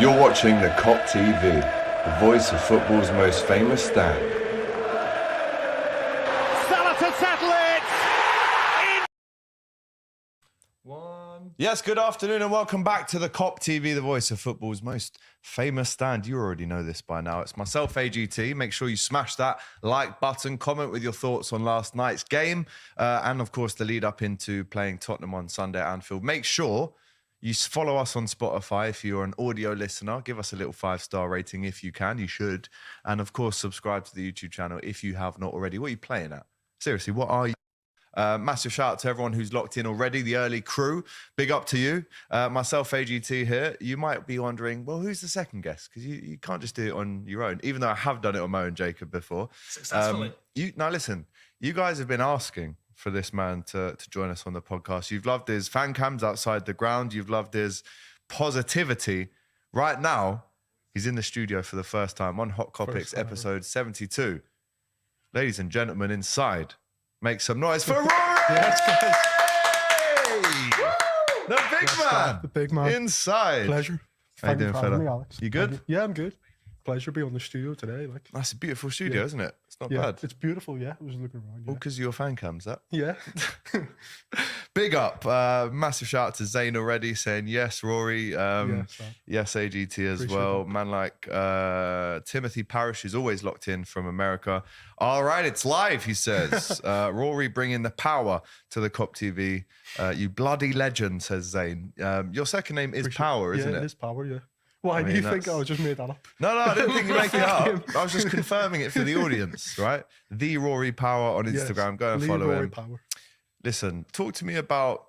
You're watching the Kop TV, the voice of football's most famous stand. Salah to settle it! Yes, good afternoon and welcome back to the Kop TV, the voice of football's most famous stand. You already know this by now. It's myself, AGT. Make sure you smash that like button, comment with your thoughts on last night's game, and of course the lead up into playing Tottenham on Sunday at Anfield. Make sure you follow us on Spotify if you're an audio listener. Give us a little 5-star rating if you can. You should. And of course, subscribe to the YouTube channel if you have not already. What are you playing at? Seriously, what are you? Massive shout out to everyone who's locked in already, the early crew. Big up to you. Myself, AGT here. You might be wondering, well, who's the second guest? Because you can't just do it on your own, even though I have done it on my own, Jacob, before. Successfully. Now, listen, you guys have been asking for this man to join us on the podcast. You've loved his fan cams outside the ground. You've loved his positivity. Right now, he's in the studio for the first time on Hot Kopics, episode 72. Ladies and gentlemen, inside, make some noise for Rory! Yes, guys. Hey! The big man! The big man. Inside. Pleasure. How you doing, for having fella? me, Alex. You good? Yeah, I'm good. Pleasure to be on the studio today. That's a beautiful studio, Yeah. isn't it? It's not Yeah, bad. it's beautiful. Yeah, I was looking around. All because of your fan cams, that? Yeah. Big up. Massive shout out to Zane already saying yes, Rory. Yes, AGT as Appreciate well. that. Man like Timothy Parrish is always locked in from America. All right, it's live, he says. Rory bringing the power to the Kop TV. You bloody legend, says Zane. Your second name is Power, isn't Yeah, it? it is Power, yeah. Why I do mean, you think that's- I just made that up? No, I didn't think you make it up. I was just confirming it for the audience, right? The Rory Power on Instagram. Go and Lee follow Rory him. Power. Listen, talk to me about,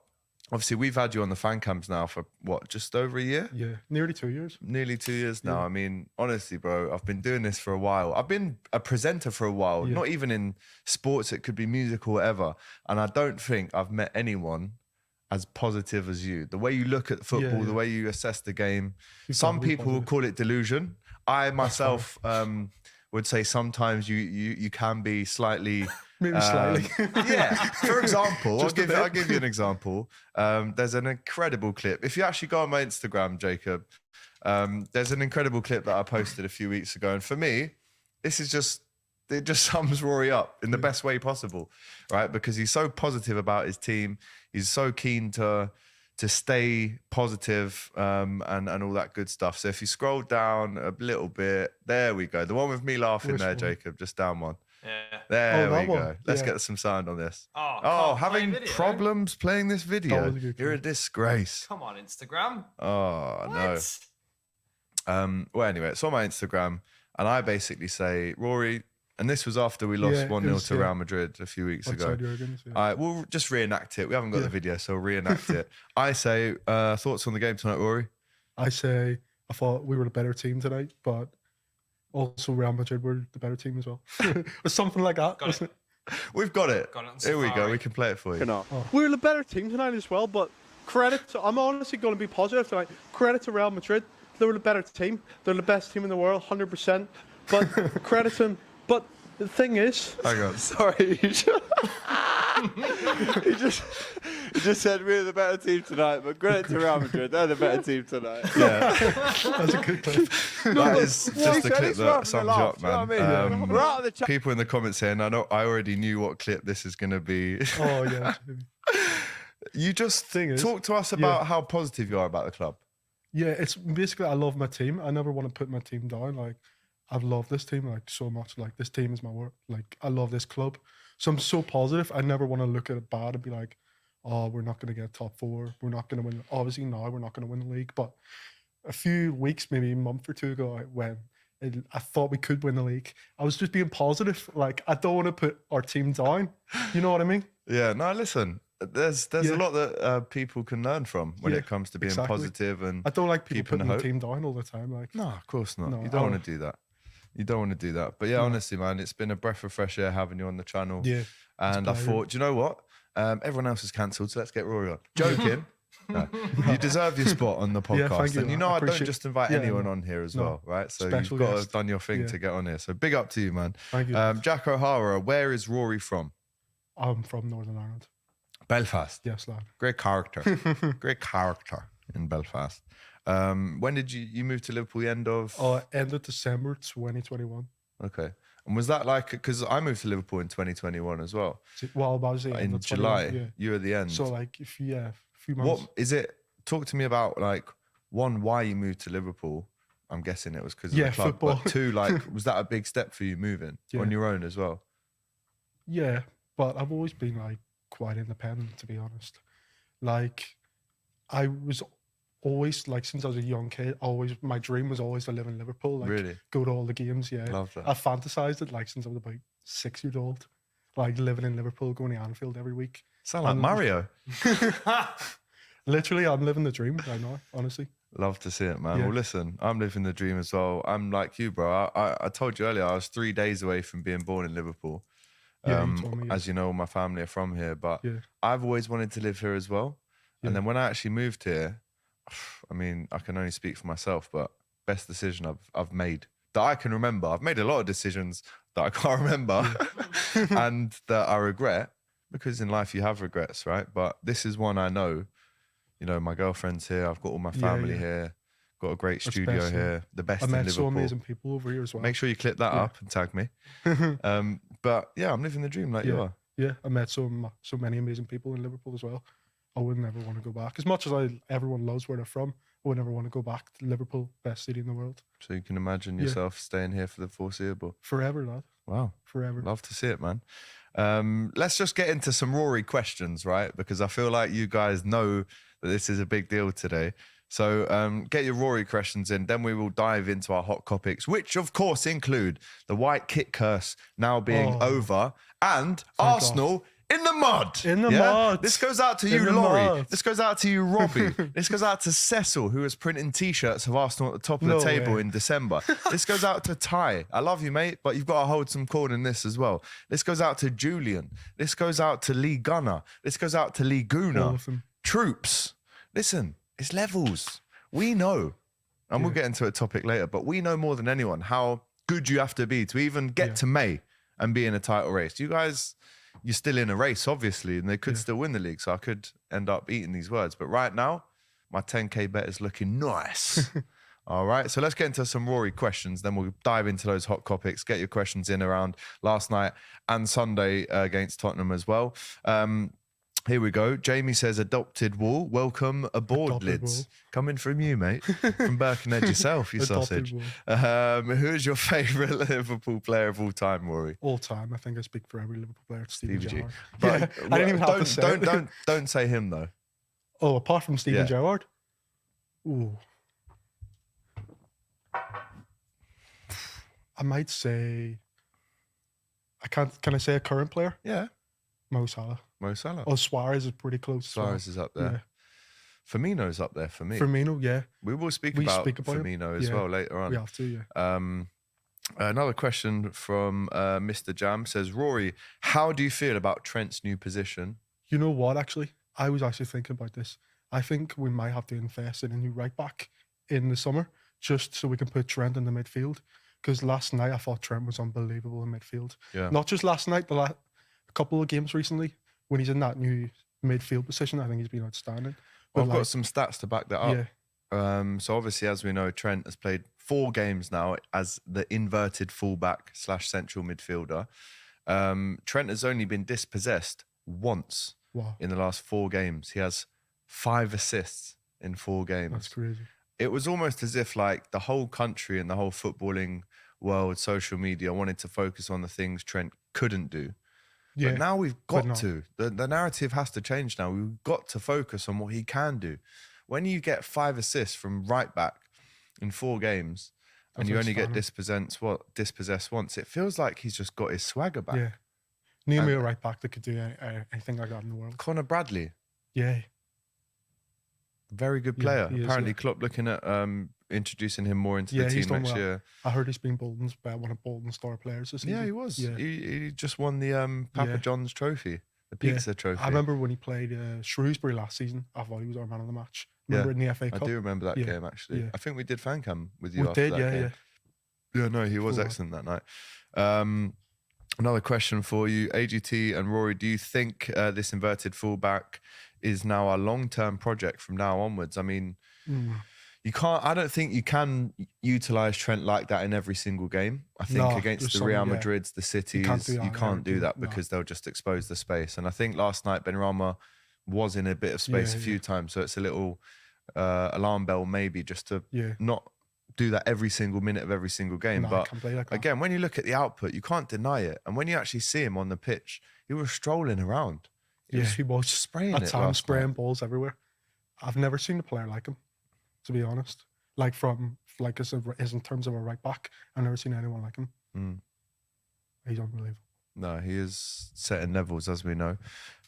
obviously we've had you on the fan cams now for what, just over a year? Yeah, nearly 2 years. Nearly 2 years now. Yeah. I mean, honestly, bro, I've been doing this for a while. I've been a presenter for a while, Yeah. not even in sports, it could be music or whatever. And I don't think I've met anyone as positive as you. The way you look at football, Yeah. the way you assess the game. You've Some got to be people will positive. call it delusion. I myself would say sometimes you can be slightly... Maybe slightly. Yeah. For example, Just a bit. I'll give you an example. There's an incredible clip. If you actually go on my Instagram, Jacob, there's an incredible clip that I posted a few weeks ago. And for me, it just sums Rory up in the best way possible, right? Because he's so positive about his team. He's so keen to stay positive and all that good stuff. So if you scroll down a little bit, there we go. The one with me laughing Which there, one? Jacob, just down one. Yeah. There Oh, we that go. one. Let's Yeah. get some sound on this. Oh, Oh, can't play having video. problems playing this video. That was a good You're a clip. disgrace. Come on, Instagram. Oh, What? no. Well, anyway, it's on my Instagram. And I basically say, Rory, and this was after we lost Yeah, it 1-0 was, to yeah. Real Madrid a few weeks ago. Outside Jurgen's, yeah. All right, we'll just reenact it. We haven't got the Yeah. video, so we'll reenact it. I say, thoughts on the game tonight, Rory? I say I thought we were the better team tonight, but also Real Madrid were the better team as well. Or something like that. Got it. wasn't it? We've got it. Got it on Here we go. Safari. We can play it for you. We were the better team tonight as well, but credit to, I'm honestly going to be positive tonight. Credit to Real Madrid. They were the better team. They're the best team in the world, 100%. But credit to them. But the thing is... Hang on. Sorry. he just said we're the better team tonight, but credit to Real Madrid. They're the better team tonight. Yeah, That's a good clip. that is just a clip that sums you up, man. We're out of the chat. People in the comments saying, I already knew what clip this is going to be. Oh, yeah. You just Thing is- talk to us about how positive you are about the club. Yeah, it's basically I love my team. I never want to put my team down. Like I've loved this team like so much. Like this team is my work. Like I love this club. So I'm so positive. I never want to look at it bad and be like, oh, we're not going to get top 4. We're not going to win. Obviously now we're not going to win the league. But a few weeks, maybe a month or two ago, when I thought we could win the league, I was just being positive. Like I don't want to put our team down. You know what I mean? Yeah, no, listen, there's a Yeah. lot that people can learn from when Yeah, it comes to being exactly. positive and I don't like people keeping putting the hope. team down all the time. Like No, of course not. No, You don't I- want to do that. You don't want to do that. But yeah, honestly, man, it's been a breath of fresh air having you on the channel. Yeah, And I pleasure. thought, do you know what? Everyone else is cancelled, so let's get Rory on. Joking. No. You deserve your spot on the podcast. Yeah, thank you. And you know I I don't appreciate- just invite yeah, anyone no. on here as No. well, right? So Special you've got to guest. have done your thing Yeah. to get on here. So big up to you, man. Thank you. Jack O'Hara, where is Rory from? I'm from Northern Ireland. Belfast. Yes, lad. Great character. Great character in Belfast. When did you move to Liverpool? The end of End of December 2021. Okay. And was that like, because I moved to Liverpool in 2021 as well. Well, I was In July, yeah. you were at the end. So like, a few months. What is it? Talk to me about like, one, why you moved to Liverpool. I'm guessing it was because of the club. Football. But two, like, was that a big step for you moving on your own as well? Yeah, but I've always been like quite independent, to be honest. Like, I was always like, since I was a young kid, my dream was always to live in Liverpool. Like, Really? go to all the games. Yeah, Love that. I fantasized it like since I was about 6 years old, like living in Liverpool, going to Anfield every week. Sound like Mario. Literally, I'm living the dream right now, honestly. Love to see it, man. Yeah. Well, listen, I'm living the dream as well. I'm like you, bro. I told you earlier, I was 3 days away from being born in Liverpool. Yeah, you told me, yeah. As you know, all my family are from here, but Yeah. I've always wanted to live here as well. Yeah. And then when I actually moved here, I mean, I can only speak for myself, but best decision I've made that I can remember. I've made a lot of decisions that I can't remember and that I regret, because in life you have regrets, right? But this is one I know. You know, my girlfriend's here. I've got all my family here. Got a great That's studio best, yeah. here. The best I in met Liverpool. so amazing people over here as well. Make sure you clip that up and tag me. But yeah, I'm living the dream like you are. Yeah, I met so many amazing people in Liverpool as well. I would never want to go back. As much as everyone loves where they're from, I would never want to go back to Liverpool, best city in the world. So you can imagine yourself staying here for the foreseeable. Forever, lad. Wow. Forever. Love to see it, man. Let's just get into some Rory questions, right? Because I feel like you guys know that this is a big deal today. So get your Rory questions in, then we will dive into our hot Kopics, which of course include the white kit curse now being over and Arsenal in the mud. In the mud. This goes out to you, Laurie. This goes out to you, Robbie. This goes out to Cecil, who was printing T-shirts of Arsenal at the top of the table in December. This goes out to Ty. I love you, mate, but you've got to hold some corn in this as well. This goes out to Julian. This goes out to Lee Gunner. This goes out to Lee Guna. Awesome. Troops. Listen, it's levels. We know, and we'll get into a topic later, but we know more than anyone how good you have to be to even get to May and be in a title race. You guys, you're still in a race, obviously, and they could still win the league, so I could end up eating these words. But right now, my 10K bet is looking nice. All right, so let's get into some Rory questions, then we'll dive into those hot Kopics. Get your questions in around last night and Sunday against Tottenham as well. Here we go. Jamie says, adopted wall. Welcome aboard, Adopted Lids. Wall. Coming from you, mate. From Birkenhead yourself, you Adopted sausage. Wall. Who's your favourite Liverpool player of all time, Rory? All time, I think I speak for every Liverpool player. Stevie Stevie G. Gerrard. But Yeah, I didn't even have to say it. Don't say him, though. Oh, apart from Steven Yeah. Gerrard? Ooh. I might say... Can I say a current player? Yeah. Mo Salah. Mo Salah. Oh, Suarez is pretty close. Suarez is up there. Firmino's up there for me. Firmino, yeah. We will speak We about speak about him. Firmino as Yeah. well later on. We have to, yeah. Another question from Mr. Jam says, Rory, how do you feel about Trent's new position? You know what, actually? I was actually thinking about this. I think we might have to invest in a new right back in the summer, just so we can put Trent in the midfield. Because last night, I thought Trent was unbelievable in midfield. Yeah. Not just last night, a couple of games recently, when he's in that new midfield position, I think he's been outstanding. Well, But I've got some stats to back that up. yeah, So obviously, as we know, Trent has played 4 games now as the inverted fullback / central midfielder. Trent has only been dispossessed once wow, in the last 4 games. He has 5 assists in 4 games. that's crazy. It was almost as if like the whole country and the whole footballing world, social media wanted to focus on the things Trent couldn't do. Yeah, But now we've but got no. to. The narrative has to change now. We've got to focus on what he can do. When you get 5 assists from right back in 4 games and That's you only get outstanding. dispossessed once, it feels like he's just got his swagger back. Yeah. Name me a right back that could do anything like that in the world. Connor Bradley, Yeah, very good Yeah, player. he is, Apparently yeah. Klopp looking at introducing him more into Yeah, the he's team done next well. year. I heard he's been one of Bolton's star players this season. Yeah, he was. Yeah. He just won the Papa Yeah. John's trophy, the Yeah. pizza trophy. I remember when he played Shrewsbury last season. I thought he was our man of the match. Remember in the FA I Cup? do remember that Yeah. game, actually. Yeah. I think we did fan cam with you We after did, that yeah, game. yeah. Yeah, no, he was Cool, man. excellent that night. Another question for you, AGT and Rory. Do you think this inverted fullback is now a long-term project from now onwards? I mean, you can't. I don't think you can utilize Trent like that in every single game. I think No, against there's the some, Real yeah. Madrids, the Cities, do you that can't do every that game, no. because they'll just expose the space. And I think last night Benrahma was in a bit of space Yeah, a few times, so it's a little alarm bell maybe just to Yeah. not do that every single minute of every single game. No, I But can't play like that. again, when you look at the output, you can't deny it. And when you actually see him on the pitch, he was strolling around. Yeah, he was spraying at it times last spraying night. balls everywhere. I've never seen a player like him, to be honest. Like as in terms of a right back, I've never seen anyone like him. He's unbelievable. No, he is setting levels, as we know.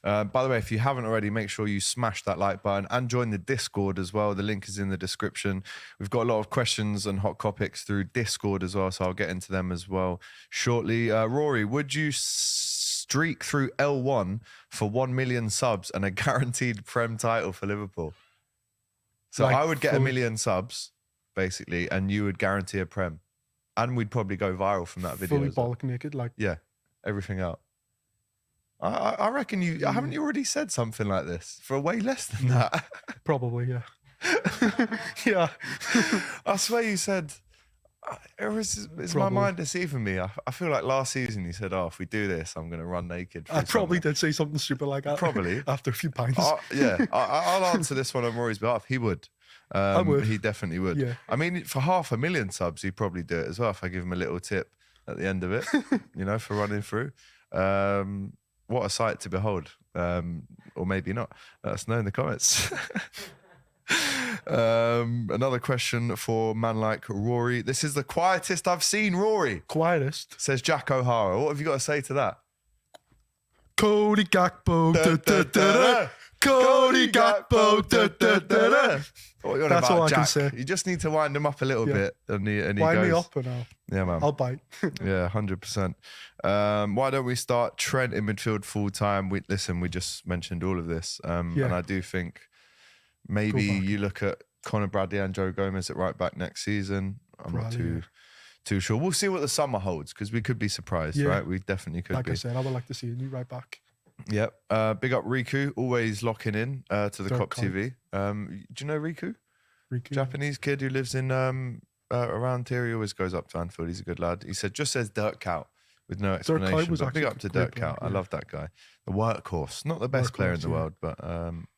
By the way, if you haven't already, make sure you smash that like button and join the Discord as well. The link is in the description. We've got a lot of questions and hot Kopics through Discord as well, so I'll get into them as well shortly. Rory, would you streak through L1 for 1 million subs and a guaranteed Prem title for Liverpool? So Like I would get a fully- million subs, basically, and you would guarantee a Prem. And we'd probably go viral from that video. Fully as well. bollock naked, like Yeah, everything out. I reckon you haven't you already said something like this for way less than that. probably, yeah. Yeah. I swear you said. Is my Probably. mind deceiving me? I feel like last season you said, "Oh, if we do this, I'm going to run naked." I through probably somewhere." did say something stupid like that. Probably. After a few pints. Yeah, I'll answer this one on Rory's behalf. He would. I would. He definitely would. Yeah. I mean, for 500,000 subs, he'd probably do it as well if I give him a little tip at the end of it, for running through. What a sight to behold. Or maybe not. Let us know in the comments. Another question for man like Rory. This is the quietest I've seen Rory, Quietest. says Jack O'Hara. What have you got to say to that? Cody Gakpo. Da, da, da, da. Cody Gakpo. Da, da, da, da. What are you on That's about, all I Jack? can say. You just need to wind him up a little Yeah. bit. And he Wind goes. me up and Yeah, man. I'll bite. Yeah, 100%. Why don't we start Trent in midfield full time? We just mentioned all of this. Yeah. And I do think maybe Go back. you look at Conor Bradley and Joe Gomez at right back next season. I'm not Probably, too sure. We'll see what the summer holds because we could be surprised, Yeah. right? We definitely could Like be. I said, I would like to see a new right back. Yep. Big up Riku, always locking in to the Third Kop kind. TV. Do you know Riku? Riku. Japanese kid who lives in around here. He always goes up to Anfield. He's a good lad. He said, just says Dirk Cow with no Dirk Kuyt explanation. was But big actually up to a great Dirk Cow. player, I yeah. love that guy. The workhorse. Not the best player in Workhorse, the yeah. world, but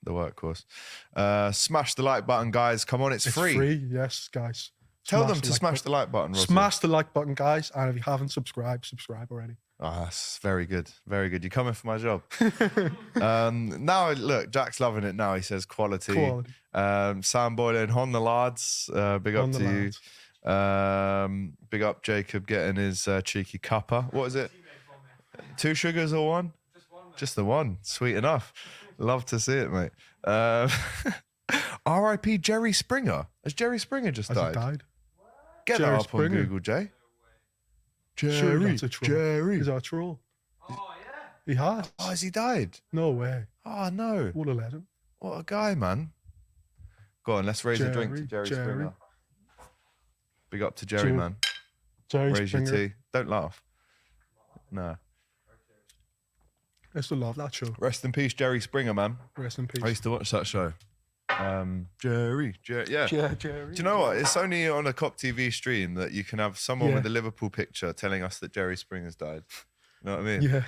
the workhorse. Smash the like button, guys. Come on, it's It's free. free, yes, guys. Tell Smash them the to like smash button. the like button, Russell. Smash the like button, guys. And if you haven't subscribed, subscribe already. Oh, that's very good. Very good. You're coming for my job. Now, look, Jack's loving it now. He says quality. Quality. Sam Boyle and Hon the lads. Big up On the to lads. you. Big up Jacob getting his cheeky cuppa. What is it? 2 sugars or one? Just the one. Sweet enough. Love to see it, mate. R.I.P. Jerry Springer. Has Jerry Springer just Has he died? died? Get Jerry that up Springer? on Google, Jay. Surely that's a troll. Jerry. Is that a troll? Oh, yeah. He has. Oh, has he died? No way. Oh, no. What a legend. What a guy, man. Go on, let's raise a drink to Jerry Jerry. Springer. Big up to Jerry, Jerry man. Jerry Raise Springer. your tea. Don't laugh. No. I used to love that show. Rest in peace, Jerry Springer, man. Rest in peace. I used to watch that show. Jerry. Yeah. Jerry. Do you know what? It's only on a Kop TV stream that you can have someone Yeah. with a Liverpool picture telling us that Jerry Springer's died. You know what I mean? Yeah.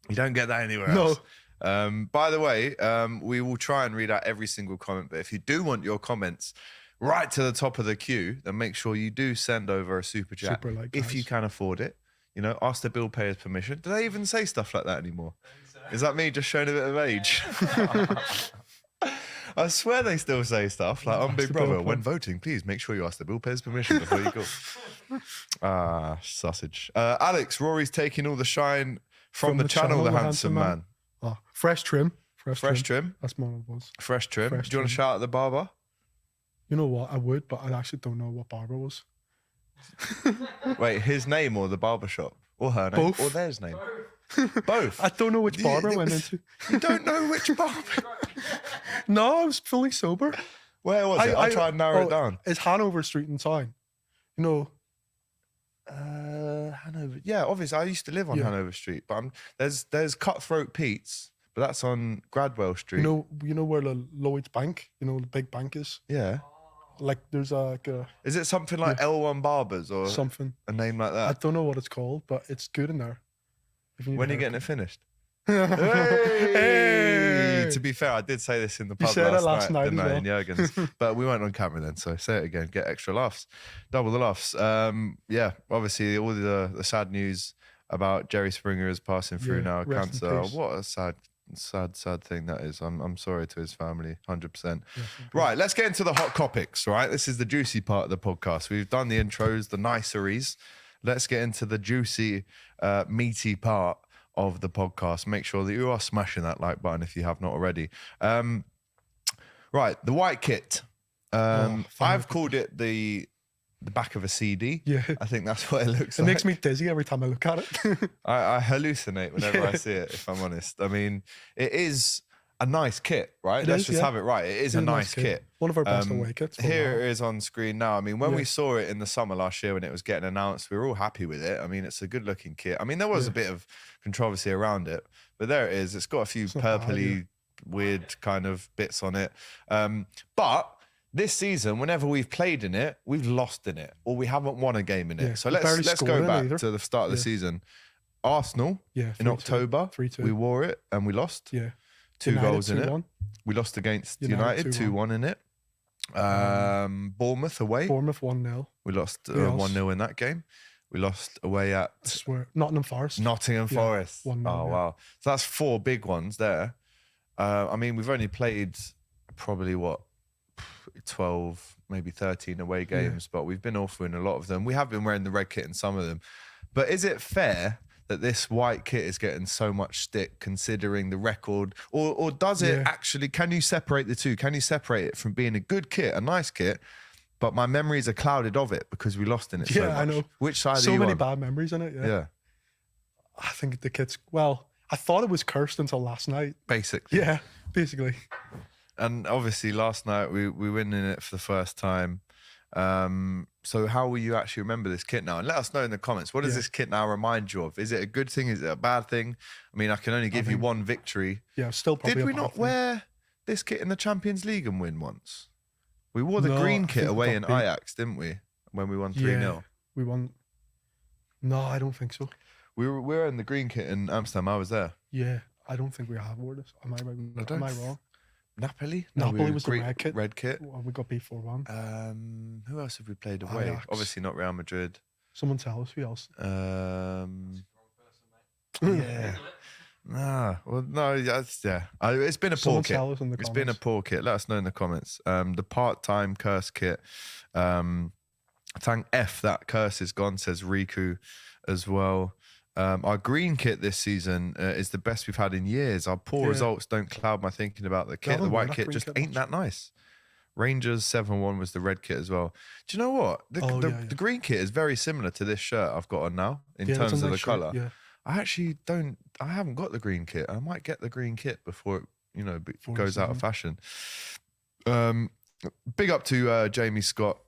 You don't get that anywhere No. else. By the way, we will try and read out every single comment, but if you do want your comments right to the top of the queue, then make sure you do send over a super chat Super like, if you guys. can afford it. You know, ask the bill payer's permission. Do they even say stuff like that anymore? Is that me just showing a bit of age? I swear they still say stuff like on Ask Big the bill Brother, payer. when voting, please make sure you ask the bill payer's permission before you go. Sausage. Alex, Rory's taking all the shine from the channel, the handsome man. Oh, fresh trim. Fresh trim. That's what it was. Fresh trim. Fresh Do you want to trim. shout at the barber? You know what? I would, but I actually don't know what barber was. Wait, his name or the barber shop? Or her name? Both. Or theirs name? Both. I don't know which barber I went into. You don't know which barber? No, I was fully sober. Where was it? I'll try and narrow it down. It's Hanover Street in town. You know, Hanover. Yeah, obviously. I used to live on Yeah. Hanover Street, but there's Cutthroat Pete's, but that's on Gradwell Street. you know where the Lloyd's Bank, the big bank is. Yeah. Like there's like a Is it something like L1 Barbers or something. a name like I that? don't know what it's called, but it's good in there. If you need When are a you getting it haircut. finished? Hey! Hey! To be fair, I did say this in the You pub said it last last night didn't as I, well. in Jurgen's. But we weren't on camera then, so say it again. Get extra laughs. Double the laughs. Yeah, obviously all the sad news about Jerry Springer is passing through Yeah, now, rest in cancer. peace. What a sad thing that is. I'm sorry to his family, 100%. Yeah, Right, let's get into the hot Kopics, right? This is the juicy part of the podcast. We've done the intros, the niceries. Let's get into the juicy, meaty part of the podcast. Make sure that you are smashing that like button if you have not already. Right, the white kit. I've called it the back of a CD. Yeah. I think that's what it looks It like. makes me dizzy every time I look at it. I hallucinate whenever I see it, if I'm honest. I mean, it is a nice kit, right? Let's just have it right. It is a nice kit. One of our best away kits. for a Here while. it is on screen now. I mean, when we Yeah. saw it in the summer last year when it was getting announced, we were all happy with it. I mean, it's a good looking kit. I mean, there was a bit of controversy around it, but there it is. It's got a few not bad, purpley, weird kind of bits on it. But this season, whenever we've played in it, we've lost in it, or we haven't won a game in it. Yeah, So we let's barely go scored in back either. to the start of the Yeah. season. Arsenal Yeah, in 3-2. October, 3-2. we wore it and we lost. Yeah. 2 United, goals in it. 2-1. We lost against United, United, 2-1 in it. Bournemouth away. Bournemouth 1-0. We lost Who else? 1-0 in that game. We lost away at I swear. Nottingham Forest. Nottingham Yeah, Forest. 1-0, Oh, yeah. wow. So that's 4 big ones there. I mean, we've only played probably, 12, maybe 13 away games, but we've been awful in a lot of them. We have been wearing the red kit in some of them. But is it fair that this white kit is getting so much stick considering the record? Or does it actually, can you separate the two? Can you separate it from being a good kit, a nice kit, but my memories are clouded of it because we lost in it so Yeah, much? I know. Which side So are you many on? bad memories in it. Yeah. Yeah, I think the kit's, well, I thought it was cursed until last night. basically. Yeah, basically. And obviously last night we win in it for the first time. So how will you actually remember this kit now? And let us know in the comments. What does this kit now remind you of? Is it a good thing? Is it a bad thing? I mean, I can only give you one victory. Yeah, still probably Did a we bad not thing. wear this kit in the Champions League and win once? We wore the No, green I kit think we away got in beat. Ajax, didn't we? When we won 3-0. Yeah, we won. No, I don't think so. We were in the green kit in Amsterdam. I was there. Yeah, I don't think we have wore this. Am I right? Am I wrong? Napoli? Napoli we were was the red kit. Red kit. Well, we got beat 4-1. Who else have we played away? Ajax. Obviously not Real Madrid. Someone tell us who else. Yeah. Nah. Well, no. That's it's been a poor Someone kit. tell us in the It's been a comments. poor kit. Let us know in the comments. The part-time curse kit. Thank F that curse is gone. Says Riku as well. Our green kit this season is the best we've had in years. Our poor Yeah. results don't cloud my thinking about the kit. haven't The worn white that kit green just kit ain't much. that nice. Rangers 7-1 was the red kit as well. Do you know what? The green kit is very similar to this shirt I've got on now in Yeah, it's a terms of the nice shirt, colour. Yeah. I haven't got the green kit. I might get the green kit before it Before goes the out of fashion. Big up to Jamie Scott,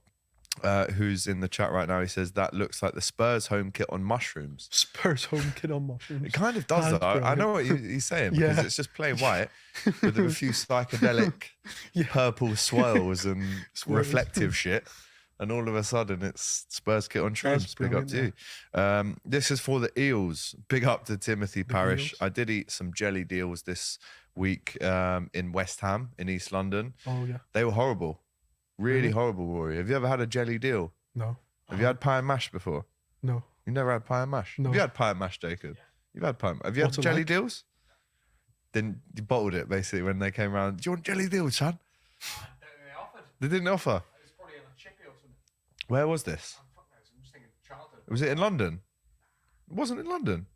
who's in the chat right now. He says that looks like the Spurs home kit on mushrooms. Spurs home kid on mushrooms. It kind of does That's though. I know what brilliant. he's saying because Yeah. it's just plain white with a few psychedelic purple swirls and reflective shit. And all of a sudden it's Spurs kit on shrooms. Big up to you. This is for the Eels. Big up to Timothy Parish. Eels. I did eat some jelly deals this week in West Ham in East London. Oh yeah. They were horrible. Really horrible, Rory. Have you ever had a jelly deal? No. Have you had pie and mash before? No. You never had pie and mash? No. Have you had pie and mash, Jacob? You've had pie and Have you What's had it jelly like? deals? Then you bottled it basically when they came around. Do you want jelly deals, son? They offered. They didn't offer. It was probably in a chippy or something. Where was this? Fuck knows. I'm just thinking childhood. Was it in London? It wasn't in London.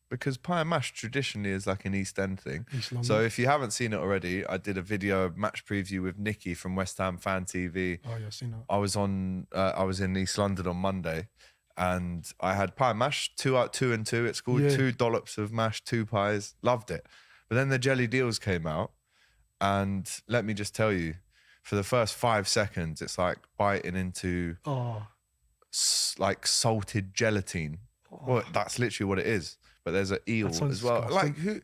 Because pie and mash traditionally is like an East End thing. East London. So if you haven't seen it already, I did a video match preview with Nikki from West Ham Fan TV. Oh yeah, seen that. I was in East London on Monday, and I had pie and mash, 2 out 2 and 2. It's called Yeah. 2 dollops of mash, 2 pies. Loved it. But then the jelly deals came out, and let me just tell you, for the first 5 seconds, it's like biting into Oh. like salted gelatine. Well, that's literally what it is. But there's an eel That sounds as well. disgusting. Like who?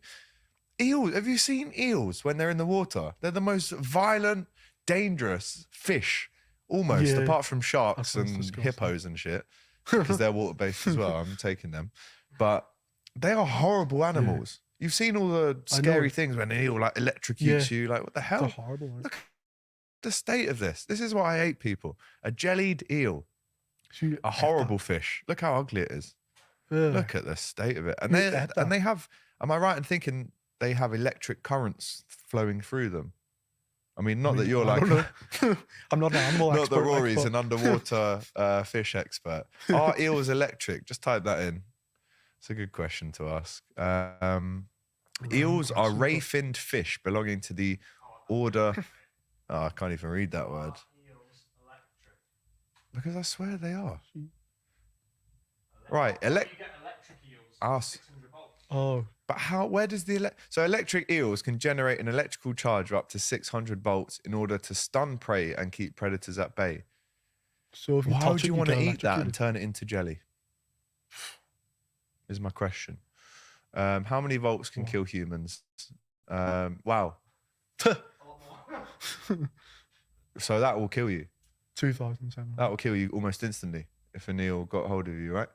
Eels. Have you seen eels when they're in the water? They're the most violent, dangerous fish almost, Yeah. apart from sharks That sounds and disgusting. hippos and shit, because they're water-based as well. I'm taking them. But they are horrible animals. You've seen all the scary things when an eel like electrocutes you. Like, what the It's hell? a horrible one. Look the state of this. This is why I hate people. A jellied eel, a horrible fish. Look how ugly it is. Look at the state of it. And they have, am I right in thinking they have electric currents flowing through them? I mean, not that you're I like, don't know. I'm not an animal not expert. that Rory's but an underwater fish expert. Are eels electric? Just type that in. It's a good question to ask. Eels are ray-finned fish belonging to the order. Oh, I can't even read that word. Eels electric. Because I swear they are. Right, You get electric eels. Ask. 600 volts. Oh, But how? Where does the so electric eels can generate an electrical charge of up to 600 volts in order to stun prey and keep predators at bay? so if you Why touch would it, you want to get eat that and electrocuted. turn it into jelly? Is my question. How many volts can kill humans? Wow. A lot more. So that will kill you. 2007. That will kill you almost instantly if an eel got hold of you, right?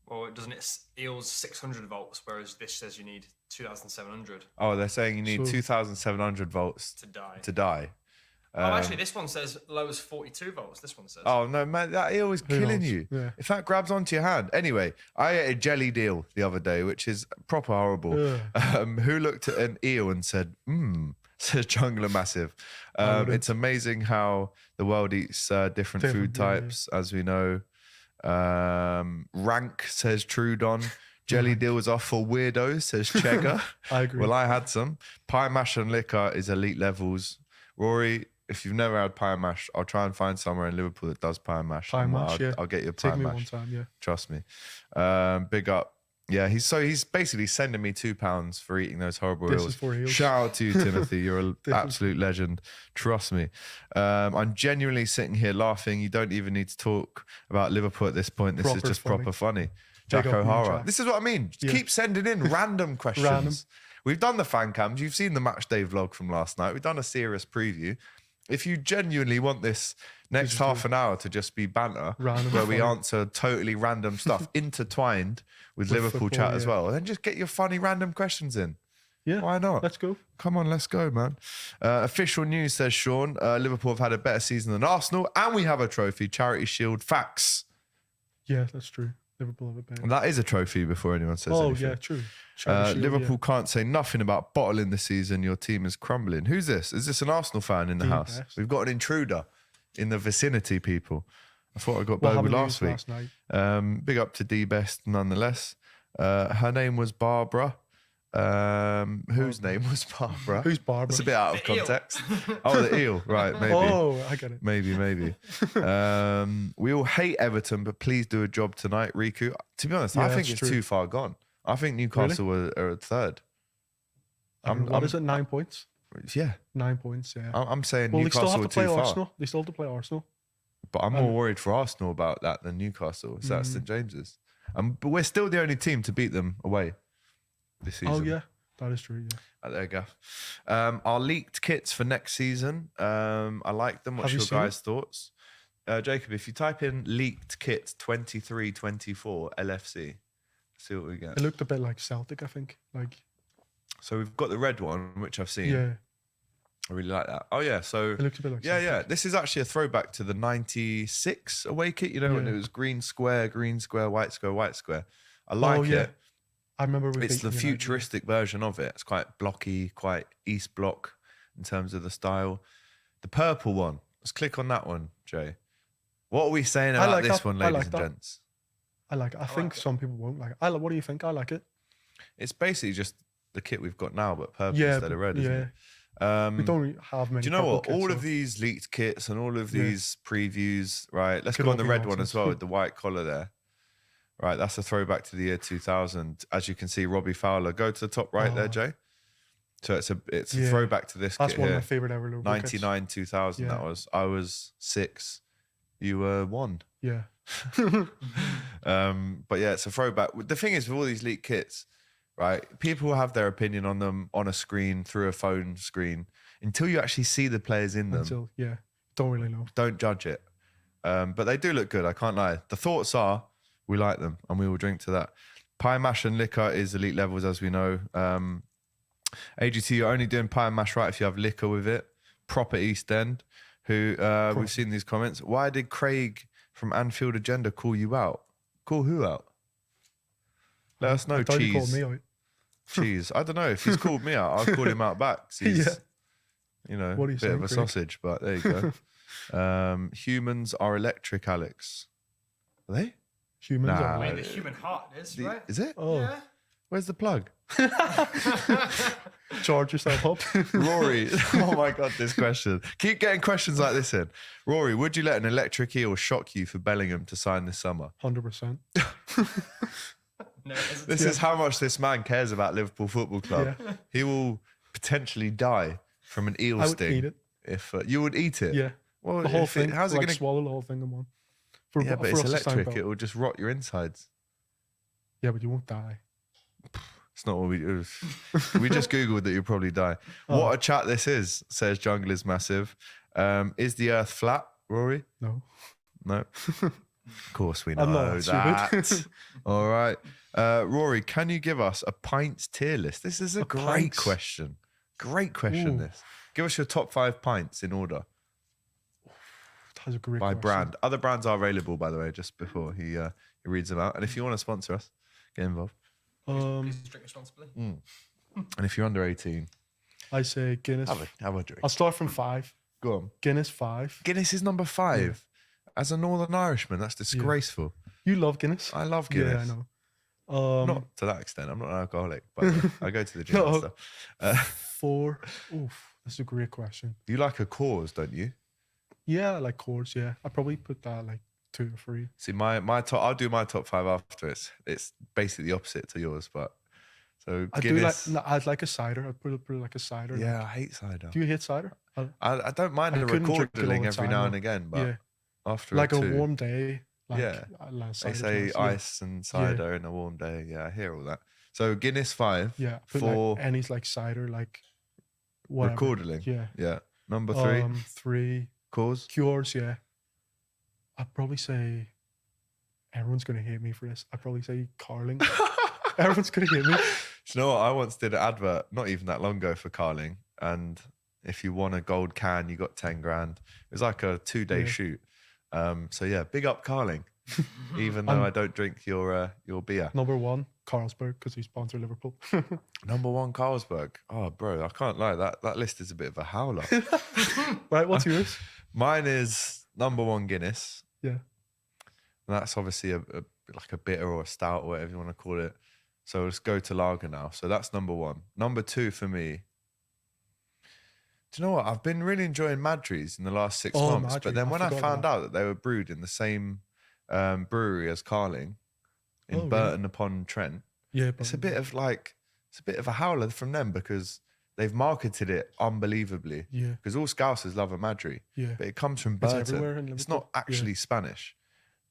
Well, doesn't it eels 600 volts, whereas this says you need 2,700 Oh, they're saying you need So- 2,700 volts to die. to die. Oh, actually, this one says low as 42 volts. This one says. Oh no, man, that eel is Who killing knows? you. Yeah. If that grabs onto your hand. Anyway, I ate a jellied eel the other day, which is proper horrible. Who looked at an eel and said, says Jungler Massive. wouldn't. It's amazing how the world eats different food Different, yeah, yeah. types, as we know. Rank, says Trudon. Jelly deals are for weirdos, says Chegger. I agree. Well, I had some. Pie mash and liquor is elite levels. Rory, if you've never had pie mash, I'll try and find somewhere in Liverpool that does pie mash. Pie and mash, yeah. I'll get you a pie Take me one mash. time, yeah. Trust me. Big up. Yeah, he's basically sending me £2 for eating those horrible This eels. is for eels. Shout out to you, Timothy. You're an This is- absolute legend. Trust me. I'm genuinely sitting here laughing. You don't even need to talk about Liverpool at this point. This is Proper just funny. proper funny. Big Jack up, man, O'Hara. Jack. This is what I mean. Yeah. Keep sending in random questions. Random. We've done the fan cams. You've seen the match day vlog from last night. We've done a serious preview. If you genuinely want this next just half an hour to just be banter, Random where we funny. answer totally random stuff intertwined with Liverpool football, chat as yeah. well, then just get your funny random questions in. Yeah. Why not? Let's go. Come on, let's go, man. Official news, says Sean. Liverpool have had a better season than Arsenal, and we have a trophy, Charity Shield. Facts. Yeah, that's true. Liverpool have a better. And that is a trophy before anyone says Oh, anything. yeah, true. Charity Shield, Liverpool can't say nothing about bottling the season. Your team is crumbling. Who's this? Is this an Arsenal fan in the The house? best. We've got an intruder in the vicinity, people. I thought I got What Bogle happened last week. last night? Big up to D Best nonetheless. Her name was Barbara. Whose name was Barbara? Who's Barbara? That's a bit out of The eel. context. Oh, the eel. Right, maybe. Oh, I get it. Maybe. We all hate Everton, but please do a job tonight, Riku. To be honest, Yeah, I think that's it's true. too far gone. I think Newcastle are at third. What is it? 9 points? Yeah, 9 points, yeah. I'm saying Well, they still Newcastle have are to play too far. Arsenal. They still have to play Arsenal. But I'm more worried for Arsenal about that than Newcastle. So that's St James's. But we're still the only team to beat them away this season. Oh, yeah. That is true, yeah. There you go. Our leaked kits for next season. I like them. What's Have you your seen guys' thoughts? Jacob, if you type in leaked kit 23-24 LFC, see what we get. It looked a bit like Celtic, I think. Like, So we've got the red one, which I've seen. yeah. I really like that. Oh, yeah. So, It looked a bit like yeah, Celtic. yeah. This is actually a throwback to the 96 away kit, you know, when Yeah. it was green square, white square, white square. I like yeah. it. I remember we It's the beating United. futuristic version of it. It's quite blocky, quite East Block in terms of the style. The purple one. Let's click on that one, Jay. What are we saying I about like this that. one, I ladies like and that. gents? I like it. I think some people won't like it. What do you think? I like it. It's basically just the kit we've got now, but purple Yeah, instead of red, isn't yeah. it? We don't really have many. Do you know purple what? kits, All so- of these leaked kits and all of Yeah. these previews, right? Let's Could go all on the be red one nonsense. as well with the white collar there. Right, that's a throwback to the year 2000. As you can see, Robbie Fowler. Go to the top right there, Oh. Jay. So it's a Yeah. throwback to this That's kit one here. of my favorite ever Liverpool kits. 99, 2000, Yeah. that was. I was 6. You were 1. Yeah. But yeah, it's a throwback. The thing is, with all these leaked kits, right, people have their opinion on them on a screen, through a phone screen, until you actually see the players in them. Until, yeah. Don't really know. Don't judge it. But they do look good. I can't lie. The thoughts are we like them and we will drink to that. Pie mash and liquor is elite levels, as we know. AGT, you're only doing pie and mash right if you have liquor with it. Proper East End, who we've seen these comments. Why did Craig from Anfield Agenda call you out? Call who out? Let us know, I thought Cheese. you called me out. Cheese. I don't know. If he's called me out, I'll call him out back. 'Cause he's, Yeah. you know, What are a you bit saying, of a Craig? sausage, but there you go. Humans are electric, Alex. Are they? Humans Nah. are I mean, like, the human heart is, right? Is it? oh, Yeah. Where's the plug? charge yourself up. Rory. Oh my God, this question. Keep getting questions like this in. Rory, would you let an electric eel shock you for Bellingham to sign this summer? 100%. No, it isn't. This is how much this man cares about Liverpool Football Club. Yeah. He will potentially die from an eel I would sting. eat it. If you would eat it. Yeah. Well, The whole if it- thing. how's it like going to? swallow the whole thing in one. Yeah, but it's us to stand electric. up. It will just rot your insides. Yeah, but you won't die. It's not what we do. We just Googled that you'll probably die. Oh. What a chat this is, says Jungle is massive. Is the earth flat, Rory? No. No. Of course we know I'm not that. stupid. All right. Rory, can you give us a pints tier list? This is a great pints? question. Great question, Ooh. this. Give us your top 5 pints in order That's a great by question. brand. Other brands are available, by the way, just before he reads them out. And if you want to sponsor us, get involved. Please drink responsibly. And if you're under 18, I say Guinness. have a drink. I'll start from 5. Go on. Guinness 5. Guinness is number 5. As a Northern Irishman, that's disgraceful. You love Guinness? I love Guinness. Yeah, I know. Not to that extent. I'm not an alcoholic, but I go to the gym No. and stuff. 4. Oof, that's a great question. You like a cause, don't you? Yeah, I like Coors, yeah. I'd probably put that like 2 or 3. See, my top. I'll do my top 5 after it's basically the opposite to yours, but so I Guinness. do like. No, I'd like a cider. I'd put it like a cider. Yeah, I hate cider. Do you hate cider? I don't mind I a couldn't drink it all recording the every time, now though. and again, but Yeah, after like a a 2, warm day. Like, Yeah. like they cider say glass, yeah. ice and cider in a warm day. Yeah, I hear all that. So Guinness 5. Yeah, put 4 like any's like cider, like whatever. recording. Yeah. Yeah. Number 3 3 cause. Cures. Yeah, I'd probably say. Everyone's gonna hate me for this. I'd probably say Carling. Everyone's gonna hate me. Do you know what? I once did an advert not even that long ago for Carling, and if you won a gold can, you got 10 grand. It was like a 2-day Yeah. shoot. So yeah, big up Carling. Even though I don't drink your beer. Number 1, Carlsberg, because he sponsored Liverpool. Number 1, Carlsberg. Oh, bro, I can't lie. That list is a bit of a howler. Right, what's yours? Mine is number 1, Guinness. Yeah. And that's obviously like a bitter or a stout or whatever you want to call it. So let's go to lager now. So that's number 1. Number 2 for me. Do you know what? I've been really enjoying Madries in the last 6 Oh, months. Madry. But then I when I forgot found that. out that they were brewed in the same brewery as Carling in Oh, really? Burton upon Trent, Yeah, it's a bit of a howler from them because they've marketed it unbelievably. Yeah, Because all Scousers love a Madry. yeah. But it comes from It's Burton. everywhere in It's Liverpool. not actually Spanish.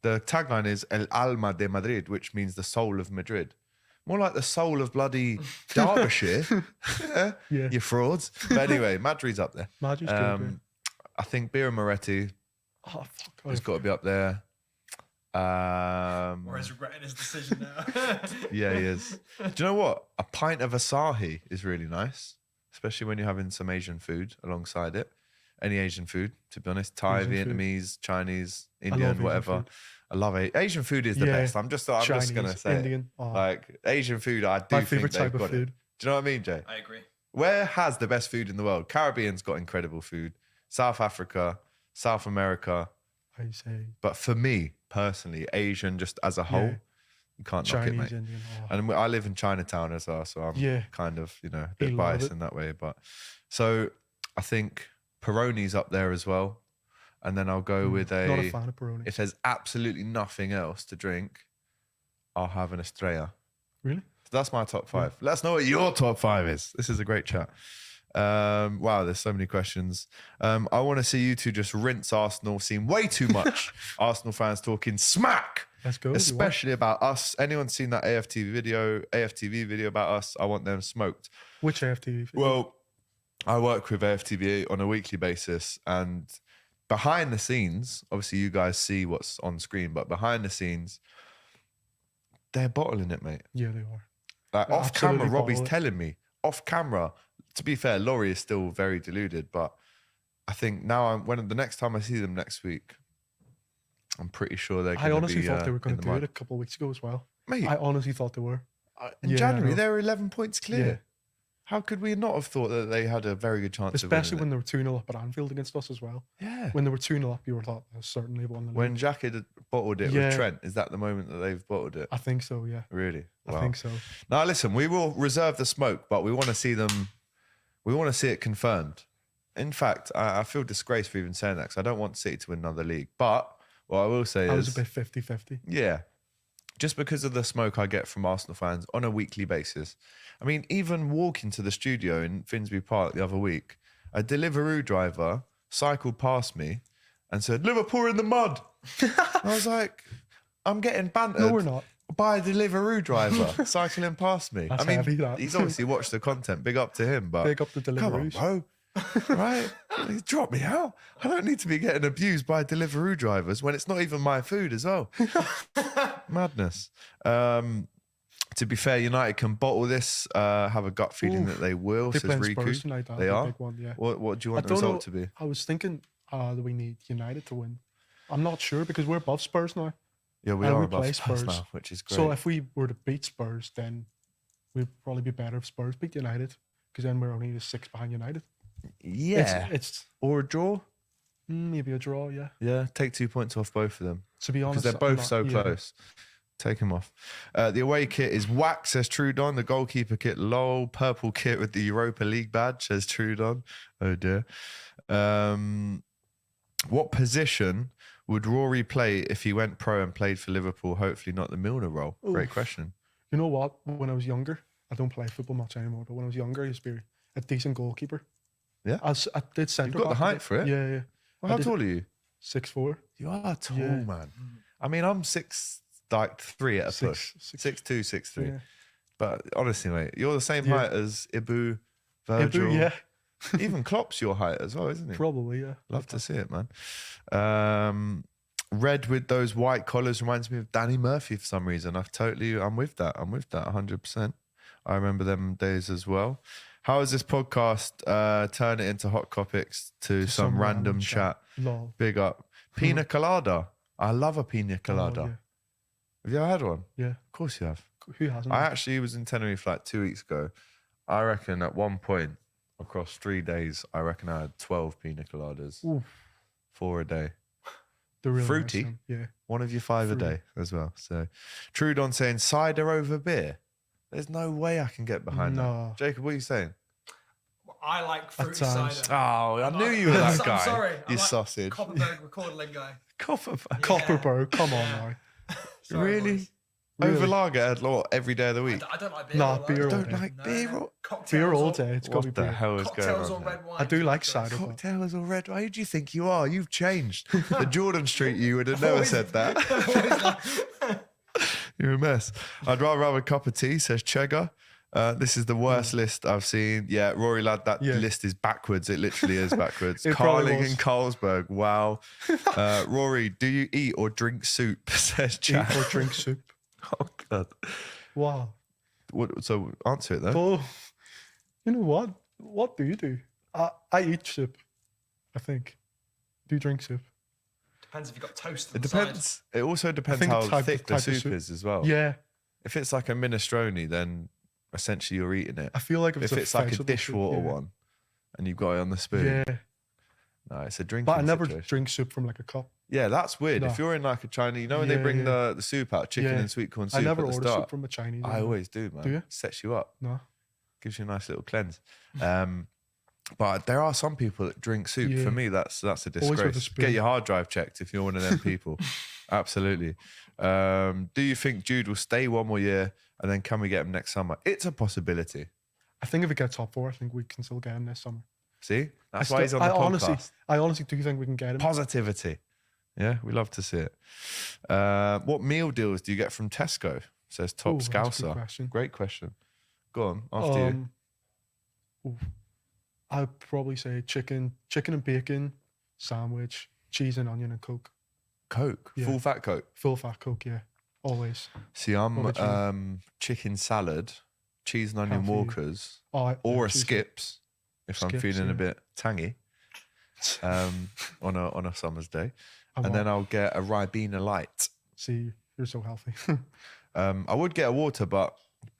The tagline is El Alma de Madrid, which means the soul of Madrid. More like the soul of bloody Derbyshire. Yeah, Yeah. you frauds. But anyway, Madrid's up there. Madry's good. I think Birra Moretti Oh fuck! has got to be up there. Or is regretting his decision now. Yeah, he is. Do you know what? A pint of Asahi is really nice, especially when you're having some Asian food alongside it. Any Asian food, to be honest. Thai, Asian food. Vietnamese, Chinese, love Indian, Asian whatever. food. I love it. Asian food is the Yeah. best. I'm just Chinese, gonna say it. Indian. Oh, Like Asian food, I do my think favorite they've type of got food. it. Do you know what I mean, Jay? I agree. Where has the best food in the world? Caribbean's got incredible food. South Africa, South America. I say But for me personally, Asian just as a whole, Yeah. you can't knock it, Chinese, mate. Indian. Oh. And I live in Chinatown as well, so I'm Yeah. kind of, a They bit love biased it. in that way. But so I think Peroni's up there as well. And then I'll go with Not a fan of Peroni. if there's absolutely nothing else to drink, I'll have an Estrella. Really? So that's my top 5. Let us know what your top 5 is. This is a great chat. Wow, there's so many questions. I want to see you two just rinse Arsenal. Seen way too much Arsenal fans talking smack, Let's go. especially about us. Anyone seen that AFTV video about us? I want them smoked. Which AFTV? Well, I work with AFTV on a weekly basis, and behind the scenes, obviously you guys see what's on screen, but behind the scenes, they're bottling it, mate. Yeah, they are. Like They're off camera, absolutely Robbie's bottle it. telling me. Off camera, to be fair, Laurie is still very deluded, but I think now when the next time I see them next week, I'm pretty sure they're going to be I honestly thought they were going in to the do mud. it a couple of weeks ago as well. Mate, I honestly thought they were. in Yeah, I January, know. they were 11 points clear. Yeah. How could we not have thought that they had a very good chance Especially of when winning they were 2-0 up at Anfield against us as well. it? Yeah. When they were 2-0 up, you were thought they certainly won the league. When Jack had bottled it Yeah. with Trent, is that the moment that they've bottled it? I think so, yeah. Really? I think so. Now, listen, we will reserve the smoke, but we want to see them. We want to see it confirmed. In fact, I feel disgraced for even saying that because I don't want City to win another league. But what I will say I is, was a bit 50-50. yeah, just because of the smoke I get from Arsenal fans on a weekly basis. I mean, even walking to the studio in Finsbury Park the other week, a Deliveroo driver cycled past me and said, "Liverpool in the mud." I was like, I'm getting bantered. No, we're not. By a Deliveroo driver cycling past me. That's I mean, heavy, that. he's obviously watched the content. Big up to him, but Big up the come on, Deliveroos. bro. Right? Drop me out. I don't need to be getting abused by Deliveroo drivers when it's not even my food as well. Madness. To be fair, United can bottle this. Have a gut feeling that they will. They're Says playing Spurs Riku. tonight. That'll They be a are. big one, yeah. What do you want I the don't know. result to be? I was thinking that we need United to win. I'm not sure because we're above Spurs now. Yeah, we and are we above play Spurs Spurs. now, which is great. So if we were to beat Spurs, then we'd probably be better if Spurs beat United because then we're only 6 behind United. yeah, It's or a draw. maybe a draw, yeah. Yeah, take 2 points off both of them. To be Because honest, they're I'm both not- so yeah. close. Take him off. The away kit is whack, says Trudon. The goalkeeper kit, lol. Purple kit with the Europa League badge, says Trudon. Oh dear. What position would Rory play if he went pro and played for Liverpool? Hopefully not the Milner role. Great Oof. question. You know what? When I was younger, I don't play football much anymore, but when I was younger, I used to be a decent goalkeeper. Yeah? I did centre got the back a height bit. for it? Yeah, yeah. Well, I how did tall are you? 6'4". You are tall, Yeah. man. I mean, I'm 6'3" at a push. 6'2", 6'3". Yeah. But honestly, mate, you're the same Yeah. height as Ibu, Virgil. Ibu, yeah, Even Klopp's your height as well, isn't he? probably, yeah. Love to see it, man. Red with those white collars reminds me of Danny Murphy for some reason. I'm with that. I'm with that 100%. I remember them days as well. How is this podcast turn it into hot Kopics to some random chat? Lol. Big up. Pina colada. I love a pina colada. Oh, Have you ever had one? yeah. Of course you have. Yeah. Who hasn't? I actually was in Tenerife like 2 weeks ago. I reckon at one point across 3 days, I reckon I had 12 pina coladas. Oof. 4 a day. They're really fruity. Nice, yeah. One of you 5 a Fruity. day as well. So Trudon saying cider over beer. There's no way I can get behind No. that. Jacob, what are you saying? I like fruity times. cider. Oh, I knew like- you were that I'm guy. sorry. You I'm like sausage. Copperberg Cordon guy. Copperberg. Copperberg, come on Yeah. now. Sorry, Really? boys. Really? Over lager at law every day of the I week. d- I don't like beer. Nah, all beer right. all Don't day. like No, beer. no. Or Cocktails Beer all or- day. It's got to what be the beer. hell is going Cocktails or on? red wine. I do like So- cider. but- Cocktails or red wine? Who do you think you are? You've changed. The Jordan Street you would have never Always- said that. always like- You're a mess. I'd rather have a cup of tea, says Chegger. This is the worst list I've seen. Yeah, Rory lad, that Yeah. list is backwards. It literally is backwards. It probably Carling was. and Carlsberg. Wow. Rory, do you eat or drink soup? Says Eat Chad. or drink soup. Oh, God. Wow. So answer it though. Well, you know what? What do you do? I eat soup, I think. Do you drink soup? Depends if you've got toast. It on the side. depends. It also depends think how the type thick the of soup soup. is as well. Yeah. If it's like a minestrone, then essentially you're eating it. I feel like If it's like a vegetable soup, dishwater yeah. one and you've got it on the spoon, Yeah. no, it's a drinking But I never situation. drink soup from like a cup. Yeah, that's weird. No. If you're in like a Chinese, you know when they Yeah, bring yeah. the soup out, chicken Yeah. and sweet corn soup I never at the order start. soup from a Chinese. I always do, man. Do you? Sets you up. No. Gives you a nice little cleanse. But there are some people that drink soup. Yeah. For me, that's a Always with a disgrace. spoon. Get your hard drive checked if you're one of them people. Absolutely. Do you think Jude will stay one more year and then can we get him next summer? It's a possibility. I think if it gets top 4, I think we can still get him this summer. See? That's why he's on the podcast. I honestly do think we can get him. Positivity. Yeah, we love to see it. What meal deals do you get from Tesco? Says Top Ooh, that's a good Scouser. question. Great question. Go on, after you. I'd probably say chicken and bacon sandwich, cheese and onion and Coke. Coke, Yeah. full fat Coke. Full fat Coke, yeah. Always. See, What about I'm chicken salad, cheese and onion Healthy. Walkers, Oh, or a cheese- Skips if I'm Skips, feeling yeah. a bit tangy on a summer's day. I'm And then all- I'll get a Ribena Light. See, you're so healthy. I would get a water, but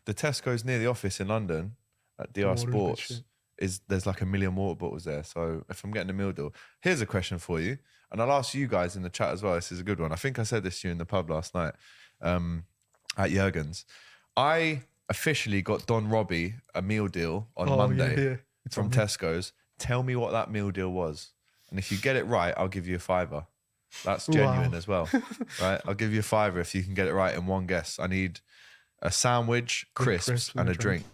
the Tesco's near the office in London at DR water's a bit Sports shit. there's like 1 million water bottles there. So if I'm getting a meal deal, here's a question for you, and I'll ask you guys in the chat as well. This is a good one. I think I said this to you in the pub last night at Jurgen's. I officially got Don Robbie a meal deal on Monday Yeah. It's from on me. Tesco's. Tell me what that meal deal was, and if you get it right, I'll give you a £5. That's genuine Wow. as well, right? I'll give you a £5 if you can get it right in one guess. I need a sandwich, crisps, crisps and a drink.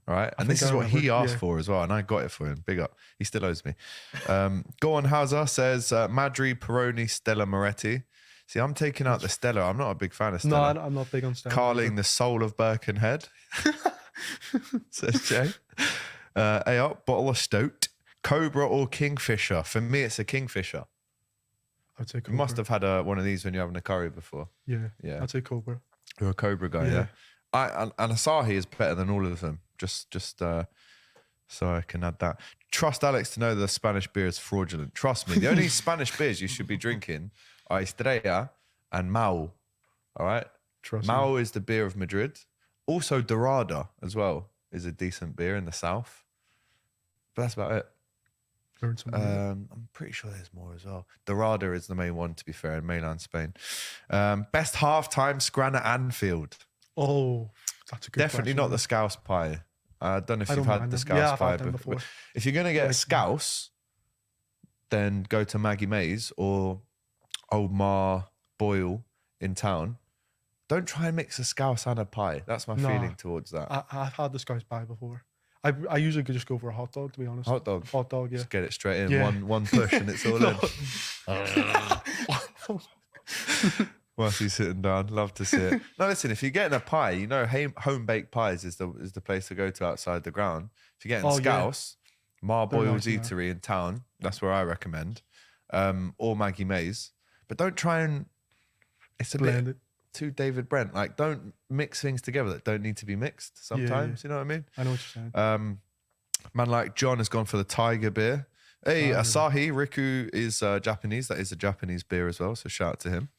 All right, and think this is I what he remember, asked yeah. for as well, and I got it for him. Big up. He still owes me. Go on, Hauser says Madri, Peroni, Stella Moretti. See, I'm taking out the Stella. I'm not a big fan of No, Stella. I'm not big on Stella. Carling the soul of Birkenhead, says Jay. Bottle of Stout, Cobra or Kingfisher. For me, it's a Kingfisher. I'd say You Cobra. must have had one of these when you're having a curry before. Yeah. Yeah. I'd say Cobra. You're a Cobra guy, yeah. Yeah. And Asahi is better than all of them. Just so I can add that. Trust Alex to know the Spanish beer is fraudulent. Trust me. The only Spanish beers you should be drinking are Estrella and Mau. All right? Trust me. Mau is the beer of Madrid. Also, Dorada as well is a decent beer in the south. But that's about it. Learn something new. I'm pretty sure there's more as well. Dorada is the main one, to be fair, in mainland Spain. Best halftime scran at Anfield. Oh, that's a good Definitely question. not the Scouse pie. I don't know if I you've don't had mind the them. Scouse Yeah, I've pie, had them but before. if you're going to get a Like- Scouse, then go to Maggie Mays or Old Ma Boyle in town. Don't try and mix a Scouse and a pie. That's my Nah. feeling towards that. I've had the Scouse pie before. I usually could just go for a hot dog, to be honest. Hot dog. Hot dog, yeah. Just get it straight in. Yeah. One push and it's all No. in. Whilst he's sitting down, love to see it. No, listen, if you're getting a pie, you know, home baked pies is the place to go to outside the ground. If you're getting Oh, yeah. Scouse, Ma They're Boyle's nice, yeah. Eatery in town, that's where I recommend, or Maggie Mays. But don't try and, it's a Blend bit it. too David Brent. Like, don't mix things together that don't need to be mixed sometimes. You know what I mean? I know what you're saying. Man like John has gone for the Tiger beer. Hey, Tiger. Asahi, Riku is Japanese. That is a Japanese beer as well, so shout out to him.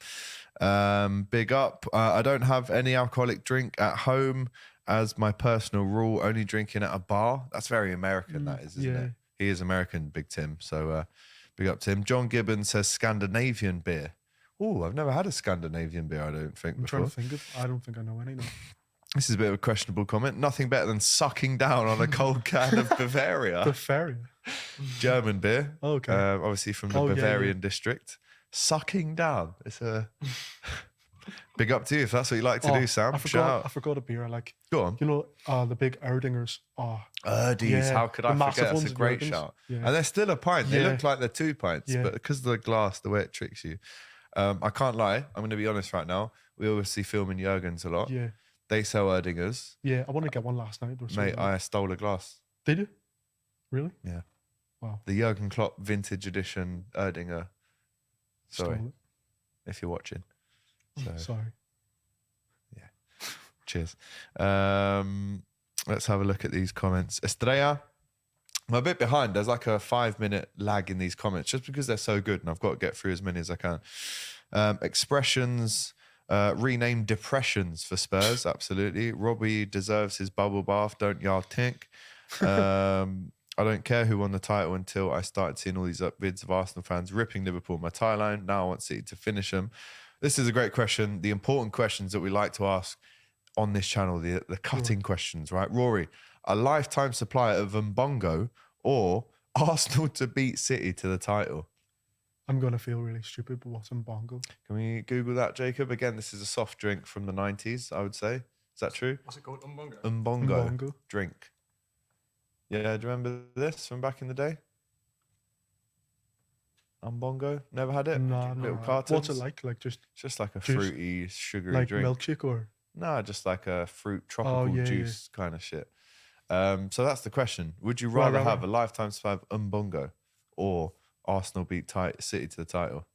Big up. I don't have any alcoholic drink at home as my personal rule, only drinking at a bar. That's very American, that is, isn't yeah. it? He is American, Big Tim. So big up to him. John Gibbons says Scandinavian beer. Oh, I've never had a Scandinavian beer, I don't think, I'm before. trying to think of. I don't think I know any. No. This is a bit of a questionable comment. Nothing better than sucking down on a cold can of Bavaria. Bavaria. German beer. Okay. Obviously from the Oh, yeah, Bavarian district. Sucking down. It's a big up to you if that's what you like to do, Sam. I Shout forgot. out. I forgot a beer. I like. Go on. You know, the big Erdingers. Oh, Erdies, yeah, how could the I massive forget? That's ones, a great Jurgens. shout. Yeah. And they're still a pint. They Yeah. look like they're 2 pints, Yeah. but because of the glass, the way it tricks you. I can't lie. I'm going to be honest right now. We obviously film in Jurgens a lot. yeah, They sell Erdingers. yeah. I want to get one last night. Or Mate, something. I stole a glass. Did you? Really? Yeah. Wow. The Jurgen Klopp vintage edition Erdinger. Sorry, Stole if you're watching. So, it. Sorry. cheers. Let's have a look at these comments. Estrella, I'm a bit behind. There's like a 5-minute lag in these comments just because they're so good and I've got to get through as many as I can. Expressions, rename depressions for Spurs. Absolutely. Robbie deserves his bubble bath. Don't y'all think? I don't care who won the title until I started seeing all these vids of Arsenal fans ripping Liverpool my tie line. Now I want City to finish them. This is a great question. The important questions that we like to ask on this channel, the cutting questions, right? Rory, a lifetime supply of Mbongo or Arsenal to beat City to the title? I'm gonna feel really stupid, but what's in bongo? Can we Google that, Jacob? Again, this is a soft drink from the 90s, I would say. Is that true? What's it called? Umbongo. Mbongo Mbongo. drink. Yeah, do you remember this from back in the day? Mbongo? Never had it? Nah, Little no. cartons? What's it like? Like just It's just like a Juice? fruity, sugary like drink. milkshake or? No, just like a fruit tropical yeah, juice kind of shit. So that's the question. Would you Right, rather right, have right. a lifetime supply of Mbongo or Arsenal beat City to the title?